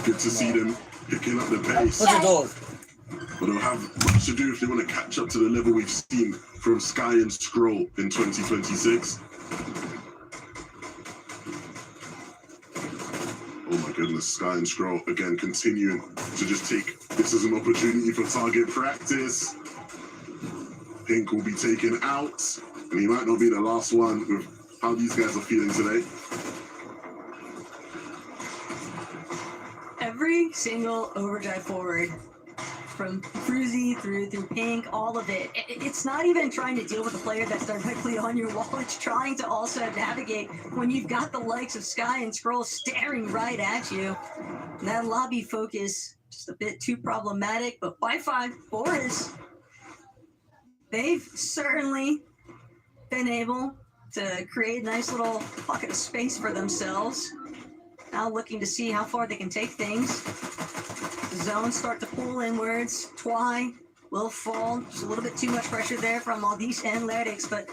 Good to see them picking up the pace. What's the dog? But they'll have much to do if they want to catch up to the level we've seen from Sky and Scroll in 2026. Oh my goodness, Sky and Scroll again continuing to just take this as an opportunity for target practice. Pink will be taken out, and he might not be the last one with how these guys are feeling today. Every single overdrive forward, from Fruzy through Pink, all of it. It's not even trying to deal with a player that's directly on your wall. It's trying to also navigate when you've got the likes of Sky and Scroll staring right at you. And that lobby focus, just a bit too problematic, but Wi-Fi, Boris, they've certainly been able to create a nice little pocket of space for themselves. Now looking to see how far they can take things. The zones start to pull inwards. Twi will fall. Just a little bit too much pressure there from all these analytics, but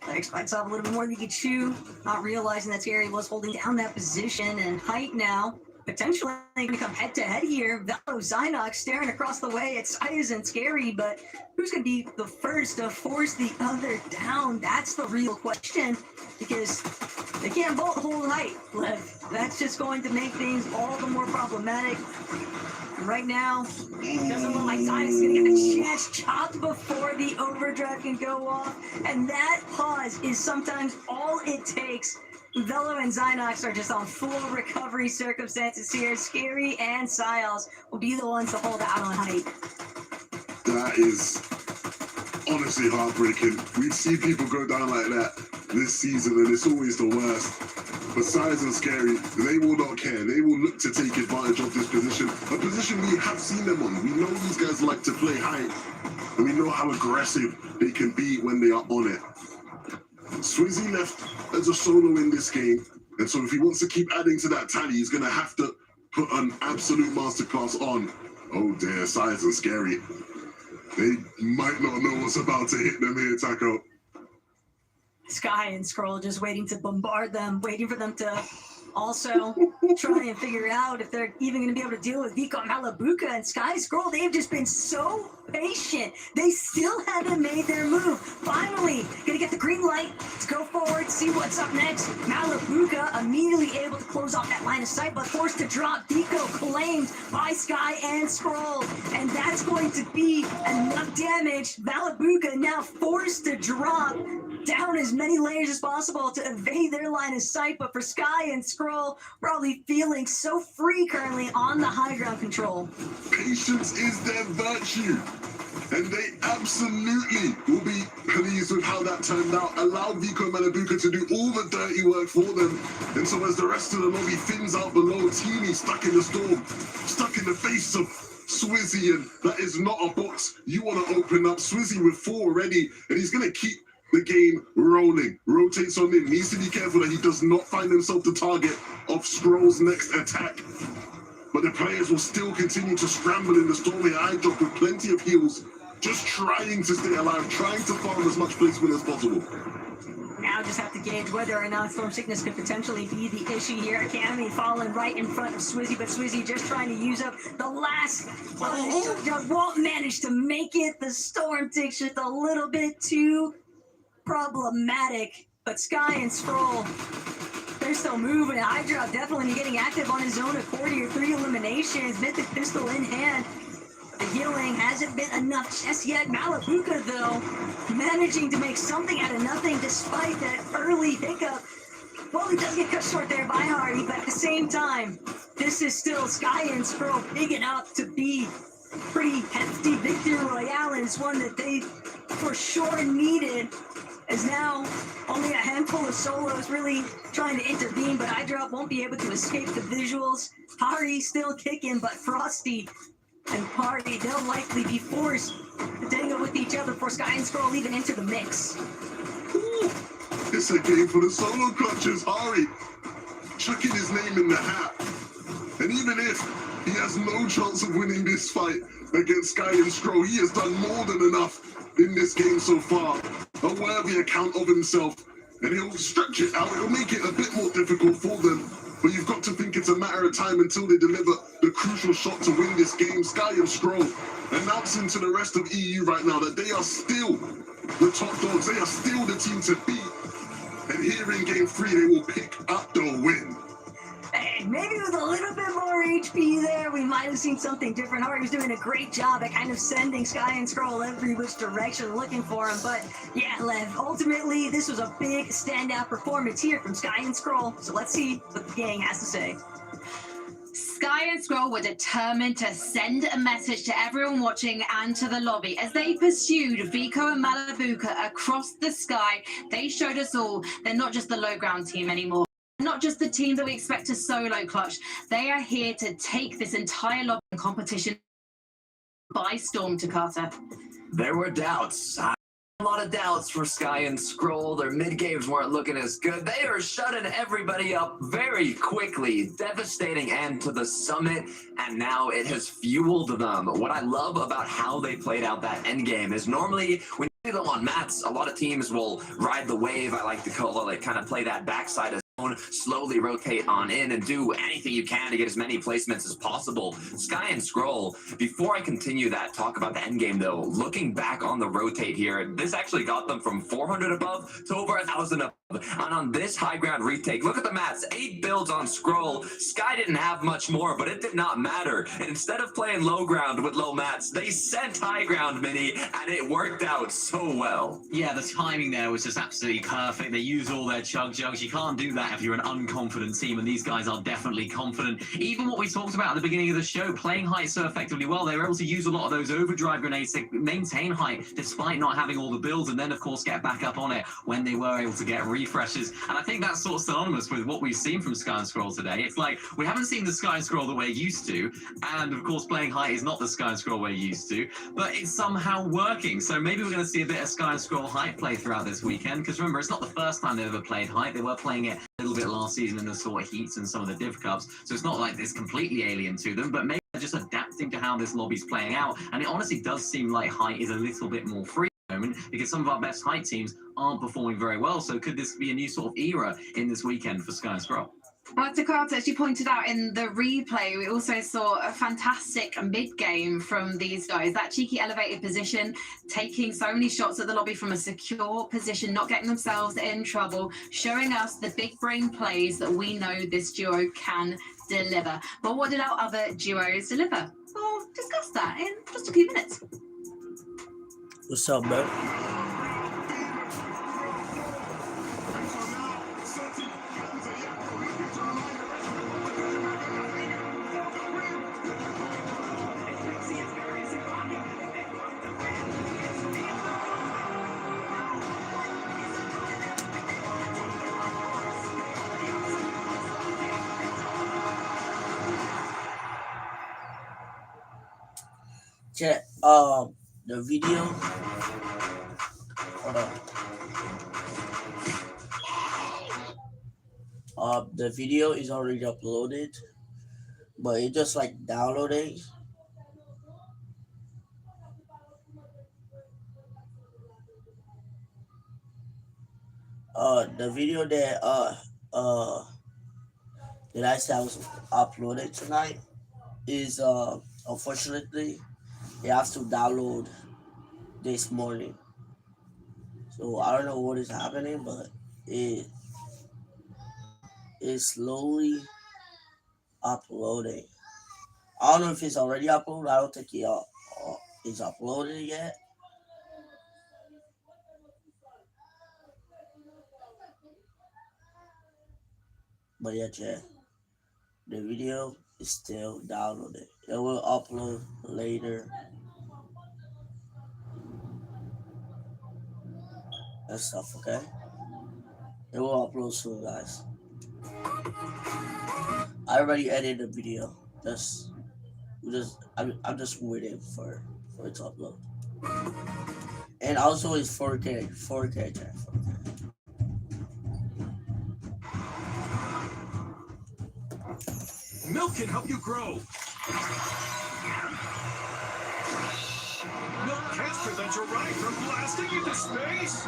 Larix bites off a little bit more than he could chew, not realizing that Scary was holding down that position. And height now potentially become head-to-head here. Velo, Zynox staring across the way at Size and Scary, but who's going to be the first to force the other down? That's the real question, because they can't both hold height. That's just going to make things all the more problematic. And right now, it doesn't look like Zynox is going to get the chance chopped before the overdrive can go off. And that pause is sometimes all it takes. Velo and Zynox are just on full recovery circumstances here. Scary and Siles will be the ones to hold out on height. That is honestly heartbreaking. We've seen people go down like that this season, and it's always the worst. But Size and Scary, they will not care. They will look to take advantage of this position, a position we have seen them on. We know these guys like to play high, and we know how aggressive they can be when they are on it. Swizzy left as a solo in this game, and so if he wants to keep adding to that tally, he's going to have to put an absolute masterclass on. Oh dear, Size and Scary. They might not know what's about to hit them here, Taco. Sky and Scroll just waiting to bombard them, waiting for them to also try and figure out if they're even going to be able to deal with Vico Malabuka and Sky Scroll. They've just been so patient. They still haven't made their move. Finally, going to get the green light to go forward, see what's up next. Malabuka immediately able to close off that line of sight, but forced to drop. Vico claimed by Sky and Scroll, and that's going to be enough damage. Malabuka now forced to drop down as many layers as possible to evade their line of sight, but for Sky and Scroll, probably feeling so free currently on the high ground control. Patience is their virtue, and they absolutely will be pleased with how that turned out. Allow Vico Malabuka to do all the dirty work for them, and so as the rest of the lobby thins out below, Teeny stuck in the storm, stuck in the face of Swizzy, and that is not a box you want to open up. Swizzy with 4 already, and he's going to keep the game rolling. Rotates on in, needs to be careful that he does not find himself the target of Scroll's next attack. But the players will still continue to scramble in the storm here. iDrop with plenty of heals, just trying to stay alive, trying to farm as much placement as possible. Now just have to gauge whether or not Storm Sickness could potentially be the issue here. Academy falling right in front of Swizzy, but Swizzy just trying to use up the last. Won't manage to make it. The Storm takes just a little bit too problematic, but Sky and Scroll, they're still moving. iDrop definitely getting active on his own accord here. 3 eliminations, Mythic Pistol in hand. The healing hasn't been enough just yet. Malabuka, though, managing to make something out of nothing despite that early hiccup. Well, he does get cut short there by Hardy, but at the same time, this is still Sky and Scroll big enough to be pretty hefty victory royale, and it's one that they for sure needed, as now only a handful of solos really trying to intervene, but iDrop won't be able to escape the visuals. Hari still kicking, but Frosty and Party, they'll likely be forced to tangle with each other for Sky and Scroll even into the mix. Ooh, it's a game for the solo clutches. Hari chucking his name in the hat. And even if he has no chance of winning this fight against Sky and Scroll, he has done more than enough in this game so far. A worthy account of himself, and he'll stretch it out. It'll make it a bit more difficult for them, but you've got to think it's a matter of time until they deliver the crucial shot to win this game. Sky and Scroll announcing to the rest of EU right now that they are still the top dogs. They are still the team to beat, and here in game 3 they will pick up the win. Hey, maybe with a little bit more HP there, we might have seen something different. Hardy was doing a great job at kind of sending Sky and Scroll every which direction looking for him. But yeah, Lev, ultimately, this was a big standout performance here from Sky and Scroll. So let's see what the gang has to say. Sky and Scroll were determined to send a message to everyone watching and to the lobby. As they pursued Vico and Malabuka across the sky, they showed us all they're not just the low ground team anymore. Not just the team that we expect to solo clutch. They are here to take this entire lobby competition by storm, Takata. There were doubts. A lot of doubts for Sky and Scroll. Their mid games weren't looking as good. They are shutting everybody up very quickly. Devastating end to the summit, and now it has fueled them. What I love about how they played out that end game is normally when you see them on mats, a lot of teams will ride the wave. I like to call it, kind of play that backside as slowly rotate on in and do anything you can to get as many placements as possible. Sky and Scroll, before I continue that talk about the end game though, looking back on the rotate here, this actually got them from 400 above to over 1,000 above. And on this high ground retake, look at the mats, 8 builds on Scroll. Sky didn't have much more, but it did not matter. And instead of playing low ground with low mats, they sent high ground, Mini, and it worked out so well. Yeah, the timing there was just absolutely perfect. They used all their chug jugs. You can't do that if you're an unconfident team, and these guys are definitely confident. Even what we talked about at the beginning of the show, playing height so effectively well, they were able to use a lot of those overdrive grenades to maintain height despite not having all the builds, and then of course get back up on it when they were able to get refreshes. And I think that's sort of synonymous with what we've seen from Sky and Scroll today. It's like we haven't seen the Sky and Scroll that we're used to, and of course playing height is not the Sky and Scroll we're used to, but it's somehow working. So maybe we're going to see a bit of Sky and Scroll height play throughout this weekend, because remember, it's not the first time they've ever played height. They were playing it a little bit last season in the sort of heats and some of the div cups, so it's not like it's completely alien to them, but maybe they're just adapting to how this lobby's playing out. And it honestly does seem like height is a little bit more free at the moment, because some of our best height teams aren't performing very well. So could this be a new sort of era in this weekend for Sky and Scroll? Well, Takata, as you pointed out in the replay, we also saw a fantastic mid-game from these guys. That cheeky elevated position, taking so many shots at the lobby from a secure position, not getting themselves in trouble, showing us the big brain plays that we know this duo can deliver. But what did our other duos deliver? We'll discuss that in just a few minutes. What's up, bro? Chat, the video. Hold on. The video is already uploaded, but it just like downloading. The video that I said was uploaded tonight is unfortunately you have to download this morning. So I don't know what is happening, but it is slowly uploading. I don't know if it's already uploaded. I don't think it's uploaded yet. But yeah, chat, the video is still downloaded. It will upload later. And stuff, okay? It will upload soon, guys. I already edited the video. I'm just waiting for it to upload. And also it's 4K chat. 4K. Milk can help you grow. Milk can't prevent your ride from blasting into space.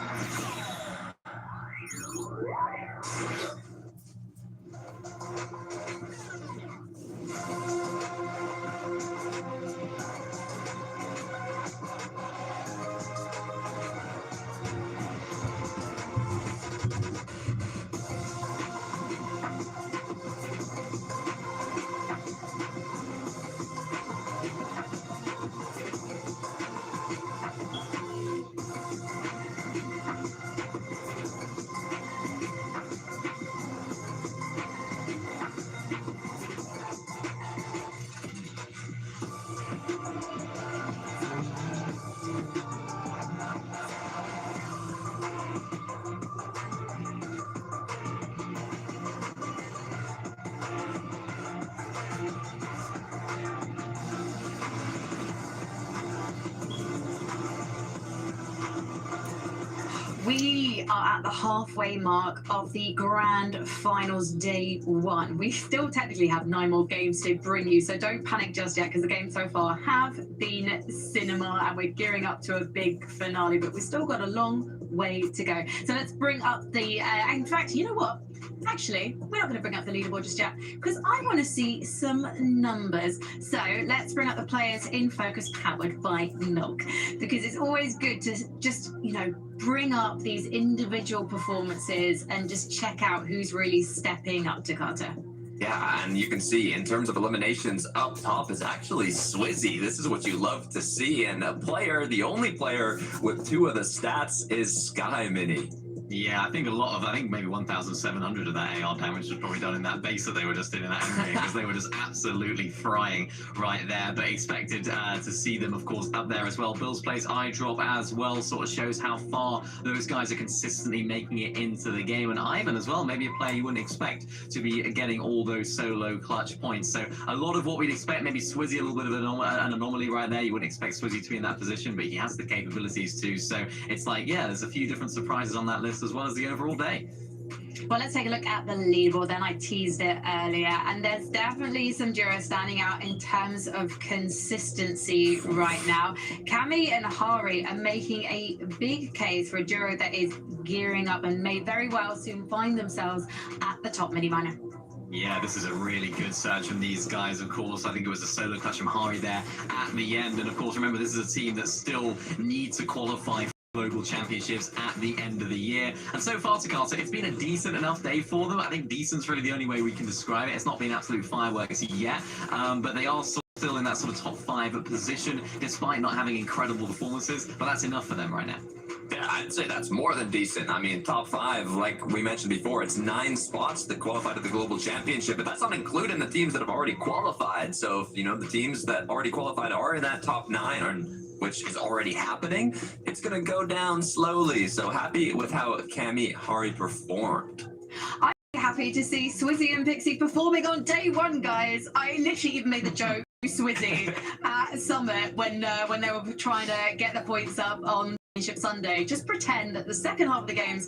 We are at the halfway mark of the Grand Finals Day 1. We still technically have 9 more games to bring you, so don't panic just yet, because the games so far have been cinema and we're gearing up to a big finale, but we've still got a long way to go. So let's bring up the, in fact, you know what? Actually, we're not going to bring up the leaderboard just yet because I want to see some numbers. So let's bring up the players in focus powered by Milk, because it's always good to just, bring up these individual performances and just check out who's really stepping up to Carter. Yeah, and you can see in terms of eliminations, up top is actually Swizzy. This is what you love to see. And the only player with 2 of the stats is Sky Mini. Yeah, I think maybe 1,700 of that AR damage was probably done in that base that they were just in that end game, because they were just absolutely frying right there. But expected to see them, of course, up there as well. Bill's plays eye drop as well, sort of shows how far those guys are consistently making it into the game. And Ivan as well, maybe a player you wouldn't expect to be getting all those solo clutch points. So a lot of what we'd expect, maybe Swizzy a little bit of an anomaly right there. You wouldn't expect Swizzy to be in that position, but he has the capabilities too. So it's like, yeah, there's a few different surprises on that list as well as the overall day. Well, let's take a look at the leaderboard then. I teased it earlier, and there's definitely some duos standing out in terms of consistency right now. Cammy and Hari are making a big case for a duo that is gearing up and may very well soon find themselves at the top mini minor. Yeah, this is a really good surge from these guys, of course. I think it was a solo clutch from Hari there at the end. And of course, remember, this is a team that still needs to qualify global championships at the end of the year. And so far, Takata, it's been a decent enough day for them. I think decent's really the only way we can describe it. It's not been absolute fireworks yet, but they are still in that sort of top 5 position, despite not having incredible performances. But that's enough for them right now. Yeah, I'd say that's more than decent. I mean, top 5, like we mentioned before, it's 9 spots that qualify to the global championship, but that's not including the teams that have already qualified. So, if, the teams that already qualified are in that top 9, which is already happening, it's going to go down slowly. So happy with how Cammy Hari performed. I'm happy to see Swizzy and Pixie performing on day 1, guys. I literally even made the joke Swizzy at Summit when they were trying to get the points up on Championship Sunday. Just pretend that the second half of the games,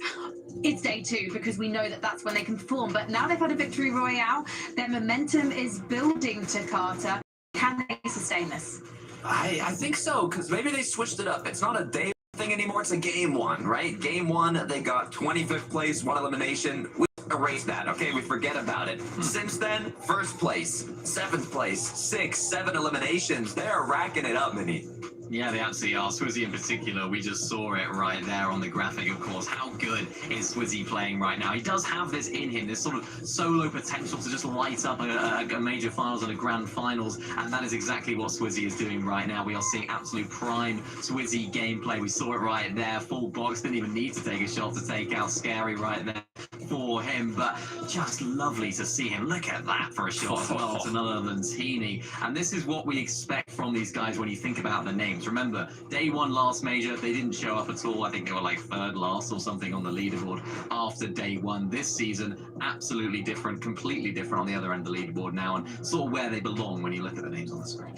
it's day 2, because we know that that's when they can perform. But now they've had a victory royale, their momentum is building to Carter. Can they sustain this? I think so, because maybe they switched it up. It's not a day thing anymore. It's a game 1, right? Game 1, they got 25th place, 1 elimination. We erase that, okay? We forget about it. Since then, 1st place, 7th place, 6, 7 eliminations. They're racking it up, Mini. Yeah, they absolutely are. Swizzy in particular, we just saw it right there on the graphic, of course. How good is Swizzy playing right now? He does have this in him, this sort of solo potential to just light up a major finals and a grand finals, and that is exactly what Swizzy is doing right now. We are seeing absolute prime Swizzy gameplay. We saw it right there, full box, didn't even need to take a shot to take out Scary right there for him, but just lovely to see him. Look at that for a shot as well to none other than Teeny. And this is what we expect from these guys when you think about the names. Remember, day 1 last major, they didn't show up at all. I think they were like 3rd last or something on the leaderboard after day 1. This season, absolutely different, completely different on the other end of the leaderboard now, and sort of where they belong when you look at the names on the screen.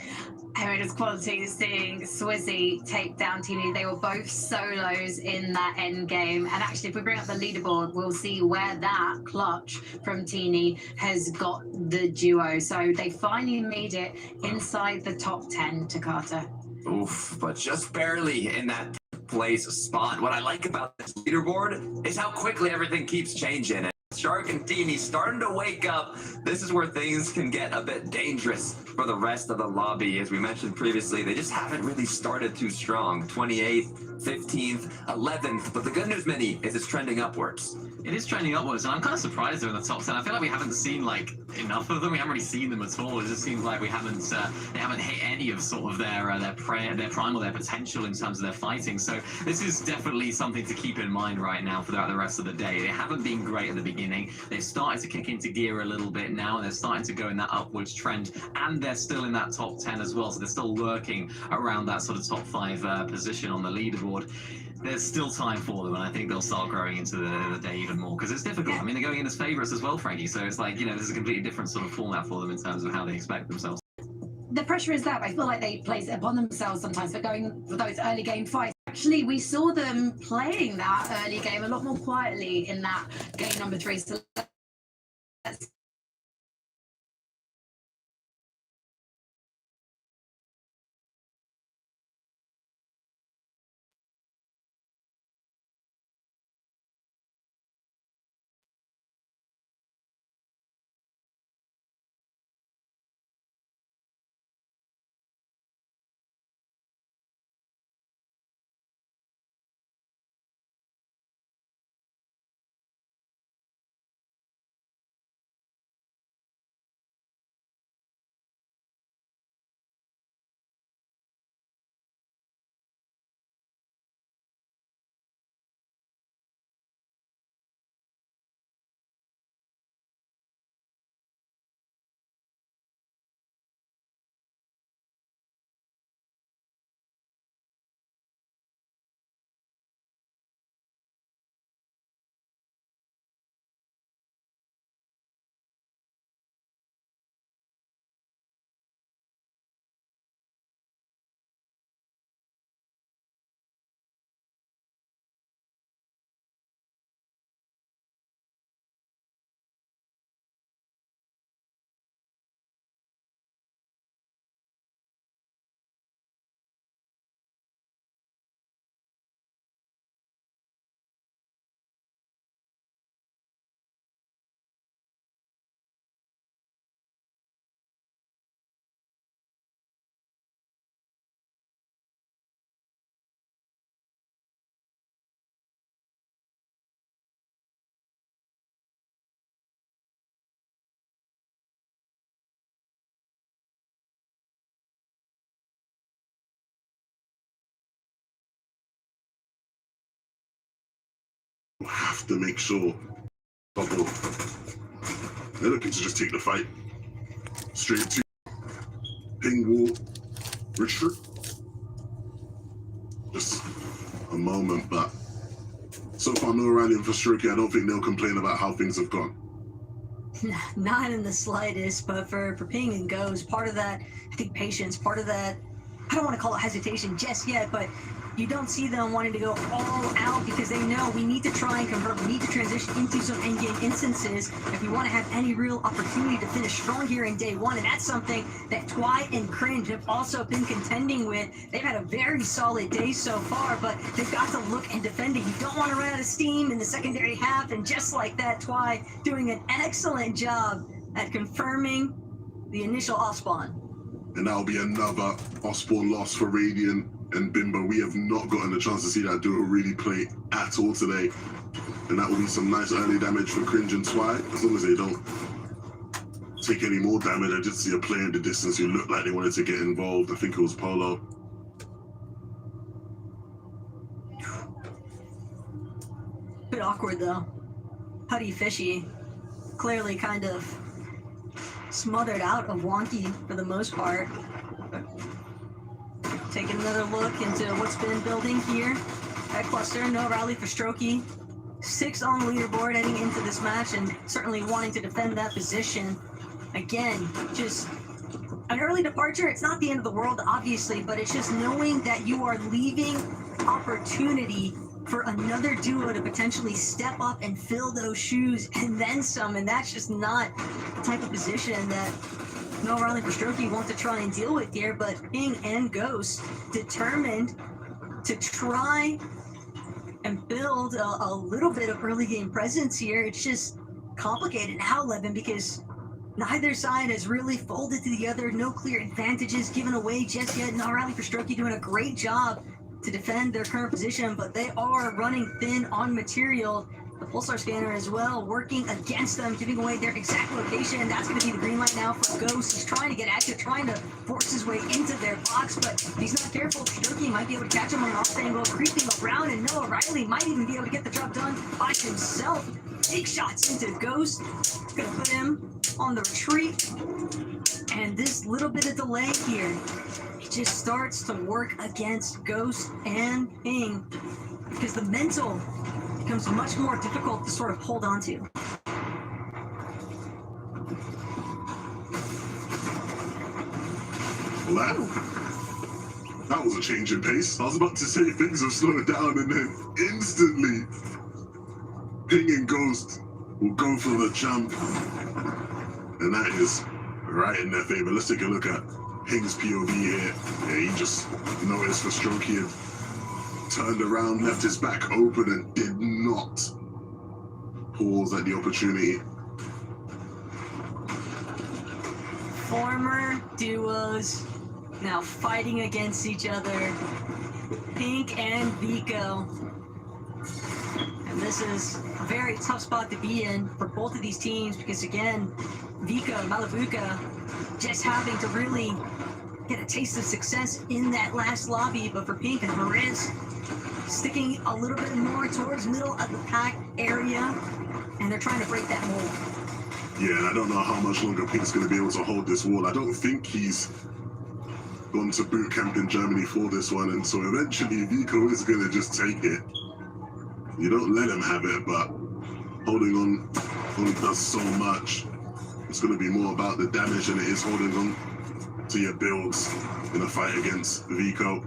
It is quality seeing Swizzy take down Teeny. They were both solos in that end game. And actually, if we bring up the leaderboard, we'll see where that clutch from Teeny has got the duo. So they finally made it inside the top 10 to Carter. Oof, but just barely in that place spot. What I like about this leaderboard is how quickly everything keeps changing. And Shark and Teeny starting to wake up. This is where things can get a bit dangerous for the rest of the lobby. As we mentioned previously, they just haven't really started too strong. 28th, 15th, 11th. But the good news, Mini, is it's trending upwards. It is trending upwards, and I'm kind of surprised they're in the top 10. I feel like we haven't seen enough of them. We haven't really seen them at all. It just seems like they haven't hit any of sort of their prime or their potential in terms of their fighting. So this is definitely something to keep in mind right now throughout the rest of the day. They haven't been great at the beginning. They've started to kick into gear a little bit now, and they're starting to go in that upwards trend, and they're still in that top 10 as well. So they're still lurking around that sort of top 5 position on the leaderboard. There's still time for them, and I think they'll start growing into the day even more, because it's difficult. I mean, they're going in as favourites as well, Frankie, so it's like, this is a completely different sort of format for them in terms of how they expect themselves. The pressure is there. I feel like they place it upon themselves sometimes for going for those early game fights. Actually, we saw them playing that early game a lot more quietly in that game number 3. So let's have to make sure Bubble. They're looking to just take the fight straight to Ping will retreat. Just a moment, but so far no O'Reilly for Strokey. I don't think they'll complain about how things have gone. Not in the slightest, but for Ping and Goes, part of that, I think patience, part of that, I don't want to call it hesitation just yet, but you don't see them wanting to go all out because they know we need to try and convert, we need to transition into some endgame instances if we want to have any real opportunity to finish strong here in day one. And that's something that Twy and Cringe have also been contending with. They've had a very solid day so far, but they've got to look and defend it. You don't want to run out of steam in the secondary half, and just like that, Twy doing an excellent job at confirming the initial off-spawn. And that'll be another off-spawn loss for Radiant and Bimbo. We have not gotten a chance to see that duo really play at all today. And that will be some nice early damage for Cringe and Twy. As long as they don't take any more damage. I did see a player in the distance who looked like they wanted to get involved. I think it was Polo. Bit awkward though. Putty Fishy. Clearly kind of smothered out of Wonky for the most part. Taking another look into what's been building here at Cluster. No rally for Strokey. 6 on the leaderboard heading into this match and certainly wanting to defend that position. Again, just an early departure. It's not the end of the world, obviously, but it's just knowing that you are leaving opportunity for another duo to potentially step up and fill those shoes and then some, and that's just not the type of position that No Rally for Strokey want to try and deal with here. But Ping and Ghost determined to try and build a little bit of early game presence here. It's just complicated now, Levin, because neither side has really folded to the other. No clear advantages given away just yet. No Rally for Strokey doing a great job to defend their current position, but they are running thin on material. The Pulsar scanner as well working against them, giving away their exact location. That's going to be the green light now for Ghost. He's trying to get active, trying to force his way into their box, but if he's not careful, Strokey might be able to catch him on an off angle, creeping around, and Noah Riley might even be able to get the job done by himself. Big shots into Ghost. Going to put him on the retreat. And this little bit of delay here, it just starts to work against Ghost and Ping because the mental becomes much more difficult to sort of hold on to. Well, that was a change in pace. I was about to say things have slowed down, and then instantly Ping and Ghost will go for the jump. And that is right in their favor. Let's take a look at Ping's POV here. Yeah, he just noticed for Strokey and turned around, left his back open, and did not pause at the opportunity. Former duos now fighting against each other. Pink and Vico. And this is a very tough spot to be in for both of these teams because, again, Vico and Malabuka just having to really get a taste of success in that last lobby, but for Pink and Mariz sticking a little bit more towards middle of the pack area, and they're trying to break that mold. Yeah, and I don't know how much longer Pink's going to be able to hold this wall. I don't think he's gone to boot camp in Germany for this one, and so eventually Vico is going to just take it. You don't let him have it, but holding on only does so much. It's going to be more about the damage than it is holding on to your builds in a fight against Vico.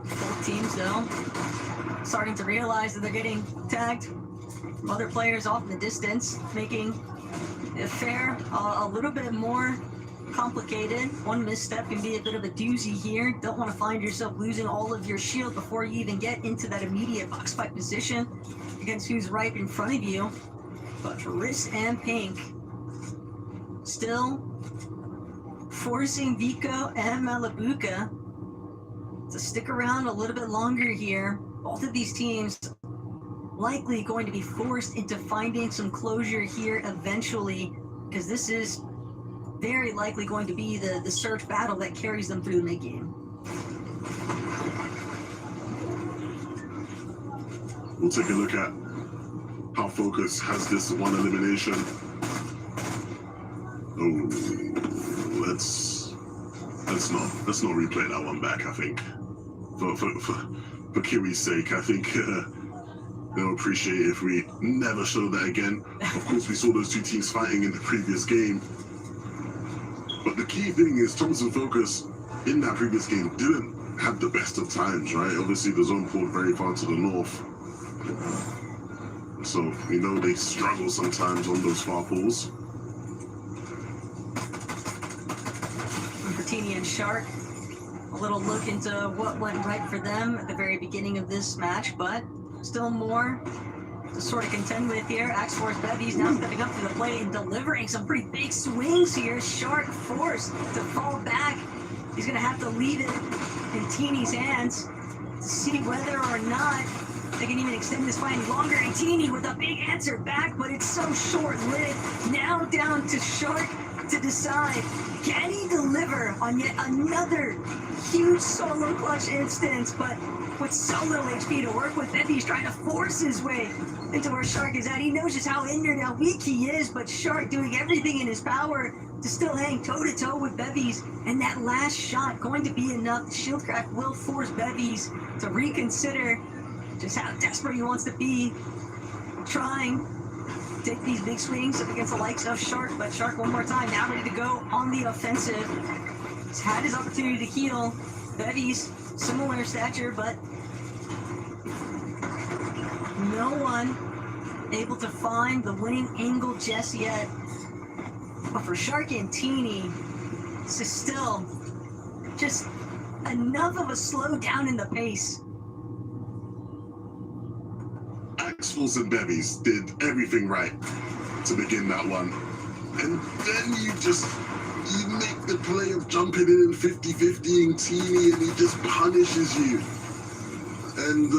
Both teams, though, starting to realize that they're getting tagged. Other players off in the distance, making it fair a little bit more complicated. One misstep can be a bit of a doozy here. Don't want to find yourself losing all of your shield before you even get into that immediate box fight position against who's right in front of you. But for Riss and Pink, still forcing Vico and Malabuka to stick around a little bit longer here. Both of these teams likely going to be forced into finding some closure here eventually, because this is very likely going to be the Surge battle that carries them through the mid-game. We'll take a look at how Focus has this one elimination. Oh, let's not replay that one back. I think for Kiwi's sake, I think they'll appreciate it if we never show that again. Of course, we saw those two teams fighting in the previous game, but the key thing is Thomas and Focus in that previous game didn't have the best of times, right? Obviously, the zone pulled very far to the north, so we know they struggle sometimes on those far pulls. Bertini and Shark, a little look into what went right for them at the very beginning of this match, but still more to sort of contend with here. X-Force Bevies now stepping up to the plate and delivering some pretty big swings here. Shark forced to fall back. He's going to have to leave it in Teeny's hands to see whether or not they can even extend this fight any longer. And Teeny with a big answer back, but it's so short-lived. Now down to Shark to decide, can he deliver on yet another huge solo clutch instance, but with so little HP to work with. Bevies trying to force his way into where Shark is at. He knows just how injured, how weak he is, but Shark doing everything in his power to still hang toe-to-toe with Bevies. And that last shot going to be enough. Shieldcraft will force Bevies to reconsider just how desperate he wants to be, trying to take these big swings up against the likes of Shark. But Shark one more time, now ready to go on the offensive. He's had his opportunity to heal. Bevies, similar stature, but no one able to find the winning angle just yet. But for Shark and Teeny, this is still just enough of a slowdown in the pace. X-Force and Bevies did everything right to begin that one. And then you make the play of jumping in 50-50ing Teeny, and he just punishes you. And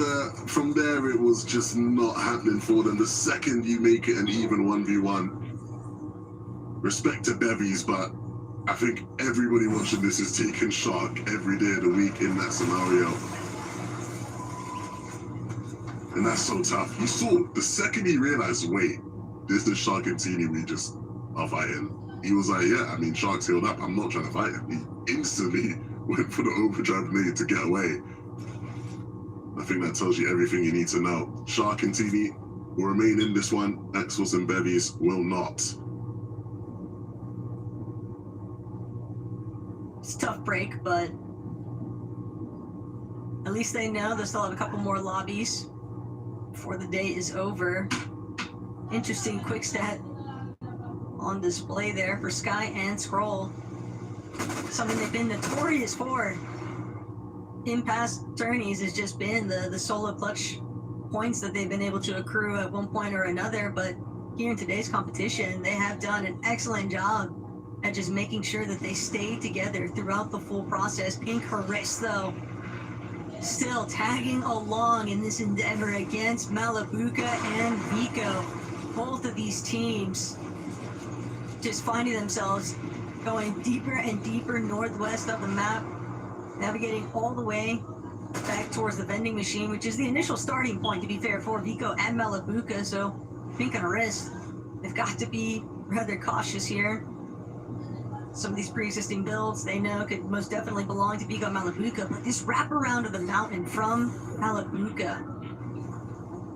from there, it was just not happening for them. The second you make it an even 1v1, respect to Bevies, but I think everybody watching this is taking Shark every day of the week in that scenario. And that's so tough. You saw the second he realized, wait, this is Shark and Teeny, we just are fighting. He was like, yeah, I mean, Shark's healed up. I'm not trying to fight him. He instantly went for the overdrive nade to get away. I think that tells you everything you need to know. Shark and Teeny will remain in this one. X-Force and Bevies will not. It's a tough break, but at least they know they'll still have a couple more lobbies before the day is over. Interesting quick stat on display there for Sky and Scroll. Something they've been notorious for in past tourneys has just been the solo clutch points that they've been able to accrue at one point or another. But here in today's competition, they have done an excellent job at just making sure that they stay together throughout the full process. Pink Haris, though, still tagging along in this endeavor against Malabuka and Vico. Both of these teams just finding themselves going deeper and deeper northwest of the map, navigating all the way back towards the vending machine, which is the initial starting point, to be fair, for Vico and Malabuka. So Pink and Haris, they've got to be rather cautious here. Some of these pre-existing builds they know could most definitely belong to Vico and Malabuka, but this wraparound of the mountain from Malabuka,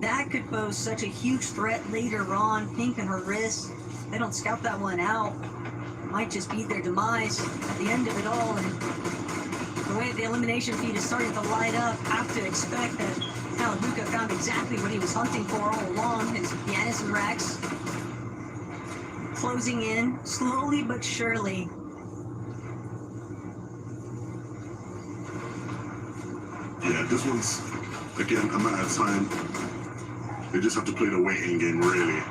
that could pose such a huge threat later on. Pink and Haris, they don't scout that one out, might just be their demise at the end of it all. And the way the elimination feed is starting to light up, I have to expect that Malabuka found exactly what he was hunting for all along. His Yanis and Rax closing in slowly but surely. Yeah, this one's, again, a matter of time. They just have to play the waiting game, really.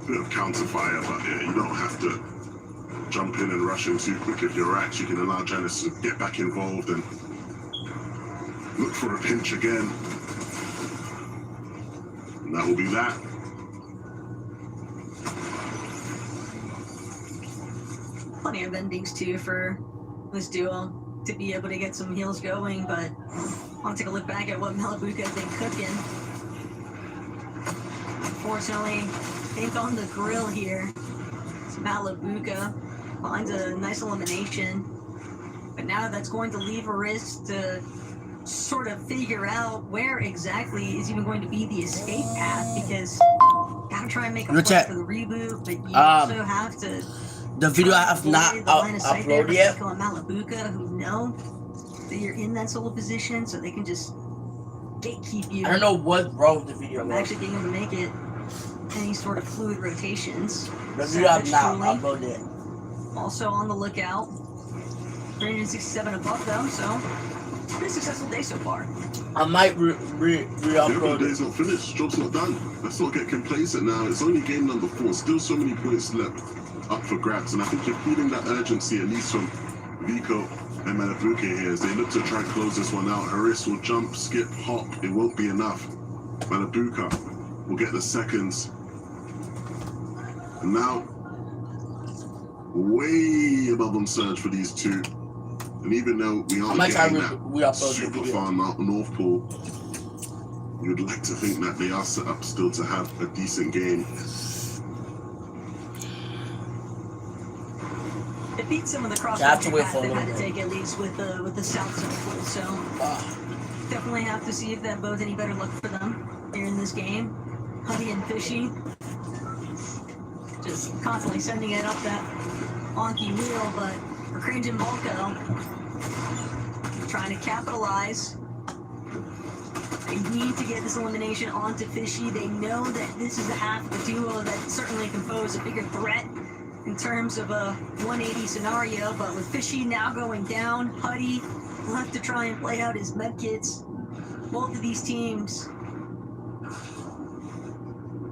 Bit of counter fire, but yeah, you don't have to jump in and rush in too quick. If you're Rax, you can allow Janice to get back involved and look for a pinch again. And that will be that. Plenty of endings too for this duo to be able to get some heals going, but want to take a look back at what Malabuka has been cooking. Unfortunately, think on the grill here. It's Malabuka finds a nice elimination. But now that's going to leave a risk to sort of figure out where exactly is even going to be the escape path, because gotta try and make a play for the reboot, but you also have to. The video I have not uploaded yet. Malabuka, who know that you're in that solo position, so they can just gatekeep you. I don't know what's wrong with the video. From actually being able to make it any sort of fluid rotations. The video I have not uploaded. Also on the lookout. 367 above them, so pretty successful day so far. I might re-upload The day's not finished, job's not done. Let's not get complacent now. It's only game number 4. Still so many points left up for grabs. And I think you're feeling that urgency, at least from Vico and Malabuka here, as they look to try and close this one out. Haris will jump, skip, hop. It won't be enough. Malabuka will get the seconds. And now, way above on surge for these two. And even though we aren't getting that super far North Pole, you would like to think that they are set up still to have a decent game. It beats some of the cross path they've had to take, at least with the South Zone pool, so definitely have to see if that bodes any better luck for them here in this game. Honey and Fishy just constantly sending it up that wonky wheel, but for Cringe and Volko, trying to capitalize. They need to get this elimination onto Fishy. They know that this is the half of the duo that certainly can pose a bigger threat in terms of a 180 scenario, but with Fishy now going down, Huddy left to try and play out his medkits. Both of these teams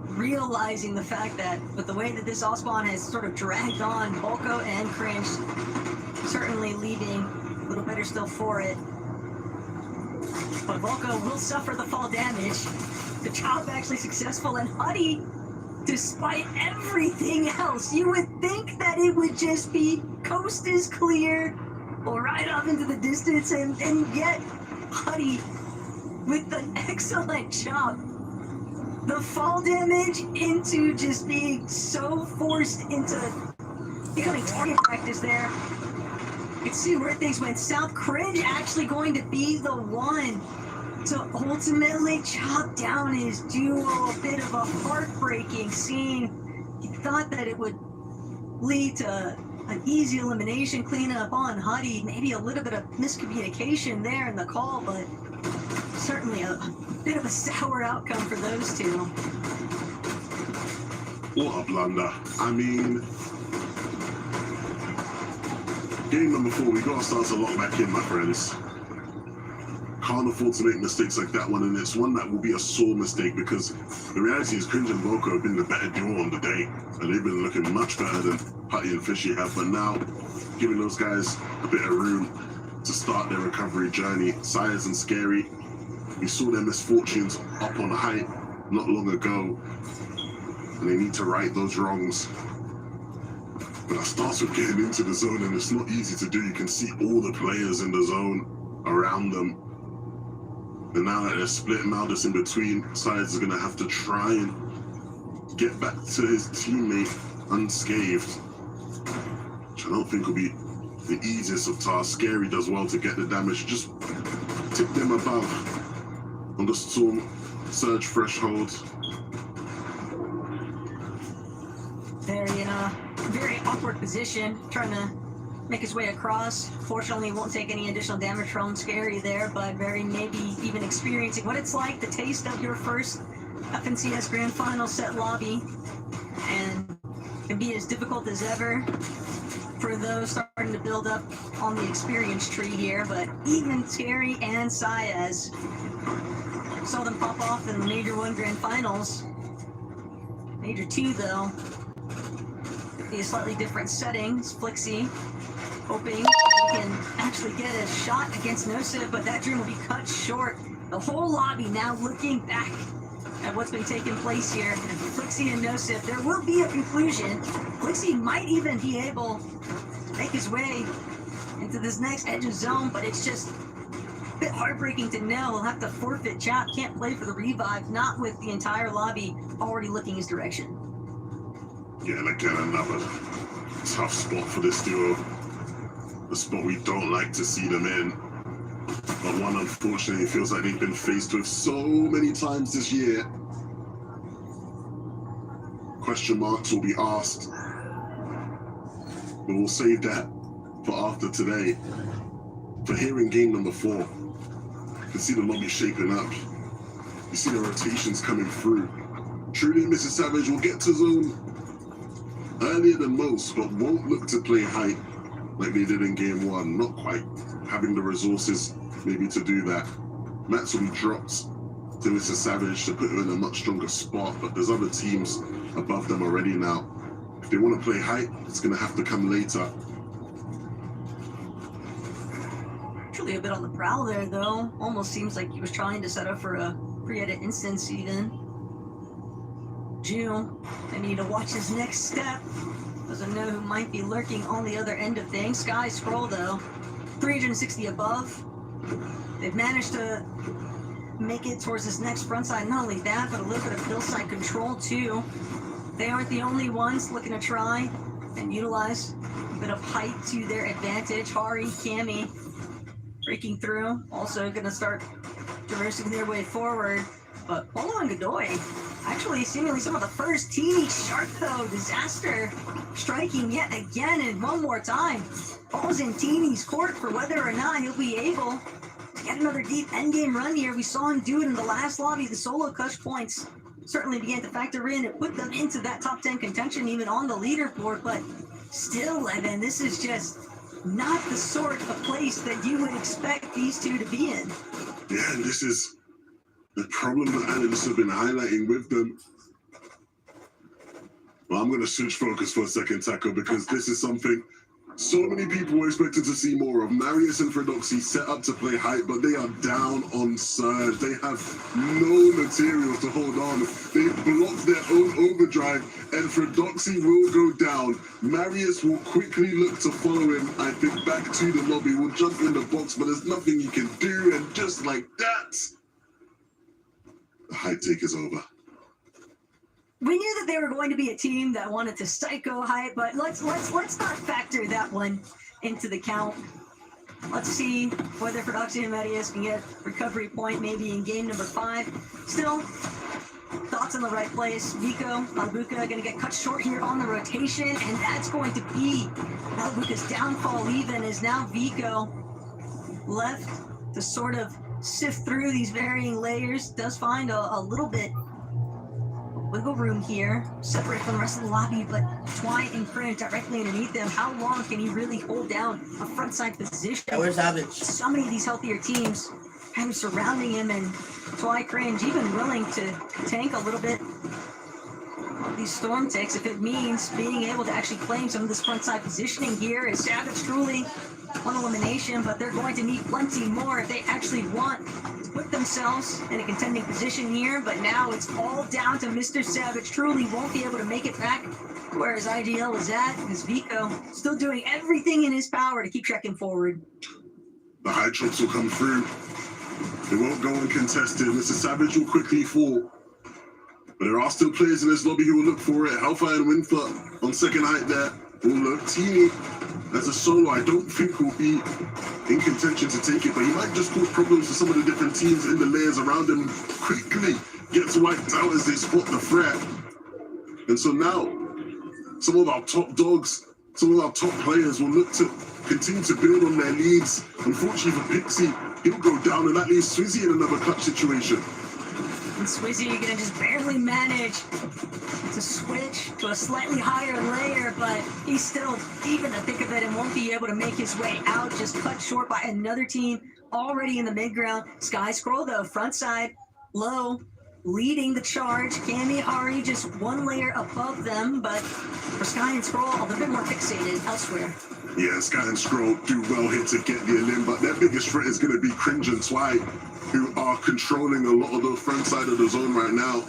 realizing the fact that with the way that this Allspawn has sort of dragged on, Volko and Cringe certainly leaving a little better still for it. But Volko will suffer the fall damage. The job actually successful, and Huddy, despite everything else, you would think that it would just be coast is clear or right off into the distance, and yet Huddy with an excellent job. The fall damage into just being so forced into becoming target practice there. You can see where things went south. Cringe actually going to be the one to ultimately chop down his duo. A bit of a heartbreaking scene. He thought that it would lead to an easy elimination cleanup on Huddy. Maybe a little bit of miscommunication there in the call, but certainly a bit of a sour outcome for those two. What a blunder. I mean, game number 4, we gotta start to lock back in, my friends. Can't afford to make mistakes like that one, and it's one that will be a sore mistake, because the reality is Cringe and Volko have been the better duo on the day, and they've been looking much better than Putty and Fishy have, but now giving those guys a bit of room to start their recovery journey. Sires and Scary, we saw their misfortunes up on height not long ago, and they need to right those wrongs. But that starts with getting into the zone, and it's not easy to do. You can see all the players in the zone around them. And now that they're split, Maldus in between, Sires is going to have to try and get back to his teammate unscathed, which I don't think will be the easiest of tasks. Scary does well to get the damage, just tip them above on the storm surge threshold. They're in a very awkward position, trying to make his way across. Fortunately, won't take any additional damage from Scary there, but very maybe even experiencing what it's like, the taste of your first FNCS Grand Final set lobby, and can be as difficult as ever for those starting to build up on the experience tree here. But even Scary and Saez saw them pop off in the Major 1 Grand Finals. Major 2, though, be a slightly different setting. It's Flixie hoping he can actually get a shot against Nosip, but that dream will be cut short. The whole lobby now looking back at what's been taking place here. And Flixie and Nosip, there will be a conclusion. Flixie might even be able to make his way into this next edge of zone, but it's just bit heartbreaking to know he'll have to forfeit Chap. Can't play for the Revive, not with the entire lobby already looking his direction. Yeah, and again, another tough spot for this duo. The spot we don't like to see them in. But one, unfortunately, feels like they've been faced with so many times this year. Question marks will be asked. But we'll save that for after today. For here in game number 4, you can see the lobby shaping up. You see the rotations coming through. Truly, Mr. Savage will get to zone earlier than most, but won't look to play height like they did in game 1. Not quite having the resources maybe to do that. Mats will be dropped to Mr. Savage to put him in a much stronger spot, but there's other teams above them already now. If they want to play height, it's going to have to come later. Actually a bit on the prowl there, though. Almost seems like he was trying to set up for a pre-edit instance even. June, I need to watch his next step. Doesn't know who might be lurking on the other end of things. Sky Scroll, though, 360 above. They've managed to make it towards this next front side. Not only that, but a little bit of hillside control, too. They aren't the only ones looking to try and utilize a bit of height to their advantage. Hari, Cammy breaking through. Also going to start traversing their way forward. But Polo and Godoy, actually seemingly some of the first teeny sharp, though. Disaster striking yet again and one more time. Falls in Teeny's court for whether or not he'll be able to get another deep endgame run here. We saw him do it in the last lobby. The solo clutch points certainly began to factor in and put them into that top 10 contention, even on the leaderboard. But still, Evan, this is just not the sort of place that you would expect these two to be in. Yeah, and this is the problem that analysts have been highlighting with them. Well, I'm going to switch focus for a second, Taco, because this is something so many people were expected to see more of. Marius and Fredoxy set up to play height, but they are down on Surge. They have no materials to hold on. They blocked their own overdrive, and Fredoxy will go down. Marius will quickly look to follow him, I think, back to the lobby. Will jump in the box, but there's nothing he can do, and just like that, the height take is over. We knew that they were going to be a team that wanted to psycho height, but let's not factor that one into the count. Let's see whether Fredoxy and Marius can get recovery point maybe in game number 5. Still, thoughts in the right place. Vico, Malabuka going to get cut short here on the rotation, and that's going to be Malabuka's downfall even, as now Vico left to sort of sift through these varying layers. Does find a little bit wiggle room here, separate from the rest of the lobby, but Twy and Cringe directly underneath them. How long can he really hold down a frontside position? Yeah, where's Savage? So many of these healthier teams kind of surrounding him, and Twy, Cringe even willing to tank a little bit of these storm ticks if it means being able to actually claim some of this frontside positioning here. Is Savage truly one elimination, but they're going to need plenty more if they actually want to put themselves in a contending position here. But now it's all down to Mr. Savage. Truly won't be able to make it back where his IGL was at, because Vico still doing everything in his power to keep trekking forward. The high drops will come through. They won't go uncontested. Mr. Savage will quickly fall. But there are still players in this lobby who will look for it. Hellfire and Windfoot on second height there will look. Teeny as a solo, I don't think will be in contention to take it, but he might just cause problems for some of the different teams in the layers around him. Quickly gets wiped out as they spot the threat. And so now, some of our top dogs, some of our top players will look to continue to build on their leads. Unfortunately for Pixie, he'll go down, and that leaves Swizzy in another clutch situation. And Swizzy gonna just barely manage to switch to a slightly higher layer, but he's still deep in the thick of it and won't be able to make his way out. Just cut short by another team already in the mid ground. Sky Scroll, though, front side, low, leading the charge. Cammy, Hari just one layer above them, but for Sky and Scroll, a little bit more fixated elsewhere. Yeah, Sky and Scroll do well here to get the elim, but their biggest threat is going to be Cringe and Twy, who are controlling a lot of the front side of the zone right now.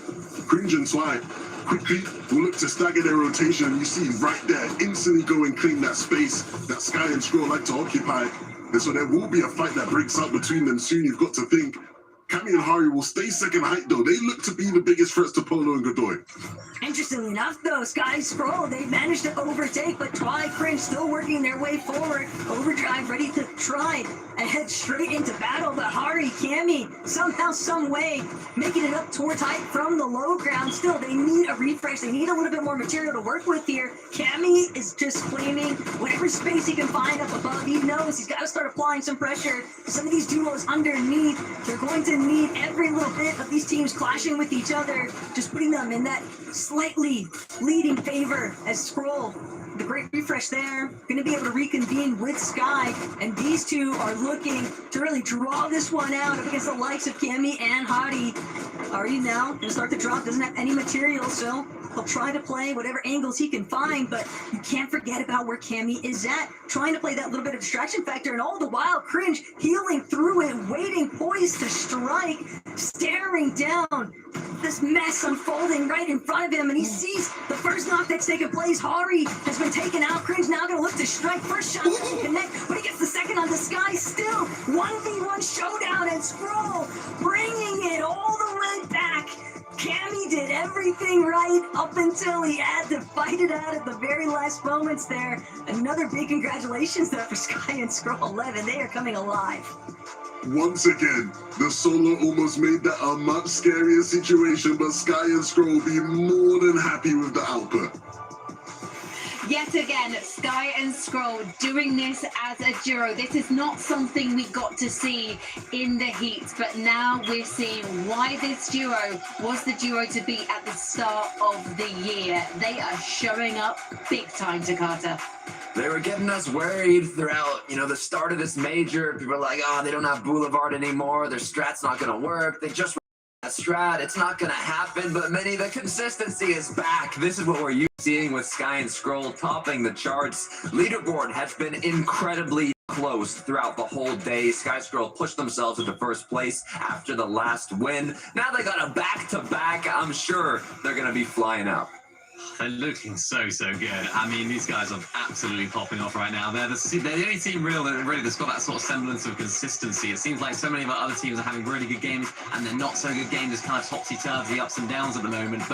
Cringe and Twy quickly will look to stagger their rotation, and you see right there, instantly go and claim that space that Sky and Scroll like to occupy. And so there will be a fight that breaks out between them soon. You've got to think Cammy and Hari will stay second height though. They look to be the biggest threats to Polo and Godoy. Interestingly enough, though, Sky Scroll, they managed to overtake, but Twi Cringe still working their way forward. Overdrive ready to try and head straight into battle, but Hari, Cammy, somehow, some way, making it up towards height from the low ground. Still, they need a refresh. They need a little bit more material to work with here. Cammy is just claiming whatever space he can find up above. He knows he's got to start applying some pressure. Some of these duos underneath, they're going to need every little bit of these teams clashing with each other, just putting them in that slightly leading favor as Scroll, the great refresh there, going to be able to reconvene with Sky, and these two are looking to really draw this one out up against the likes of Cammy and Hadi. Ari now going to start to drop, doesn't have any material, so he'll try to play whatever angles he can find, but you can't forget about where Cammy is at, trying to play that little bit of distraction factor, and all the while, Cringe healing through it, waiting, poised to strike, staring down this mess unfolding right in front of him, and he sees the first knock that's taken place. Hari has been taken out. Cringe now going to look to strike. First shot doesn't connect, but he gets the second on the Sky. Still 1v1 showdown, and Scroll bringing it all the way back. Cammy did everything right up until he had to fight it out at the very last moments there. Another big congratulations though for Sky and Scroll 11. They are coming alive. Once again, the solo almost made that a much scarier situation, but Sky and Scroll will be more than happy with the output. Yet again, Sky and Scroll doing this as a duo. This is not something we got to see in the heat, but now we're seeing why this duo was the duo to beat at the start of the year. They are showing up big time, Takata. They were getting us worried throughout, the start of this major. People are like, they don't have Boulevard anymore. Their strat's not going to work. They just that strat. It's not going to happen. But Minnie, the consistency is back. This is what we're used to seeing with Sky and Scroll topping the charts. Leaderboard has been incredibly close throughout the whole day. Sky Scroll pushed themselves into first place after the last win. Now they got a back-to-back. I'm sure they're going to be flying up. They're looking so good. I mean, these guys are absolutely popping off right now. They're the only team really that's got that sort of semblance of consistency. It seems like so many of our other teams are having really good games, and they're not so good games. It's kind of topsy-turvy, ups and downs at the moment. But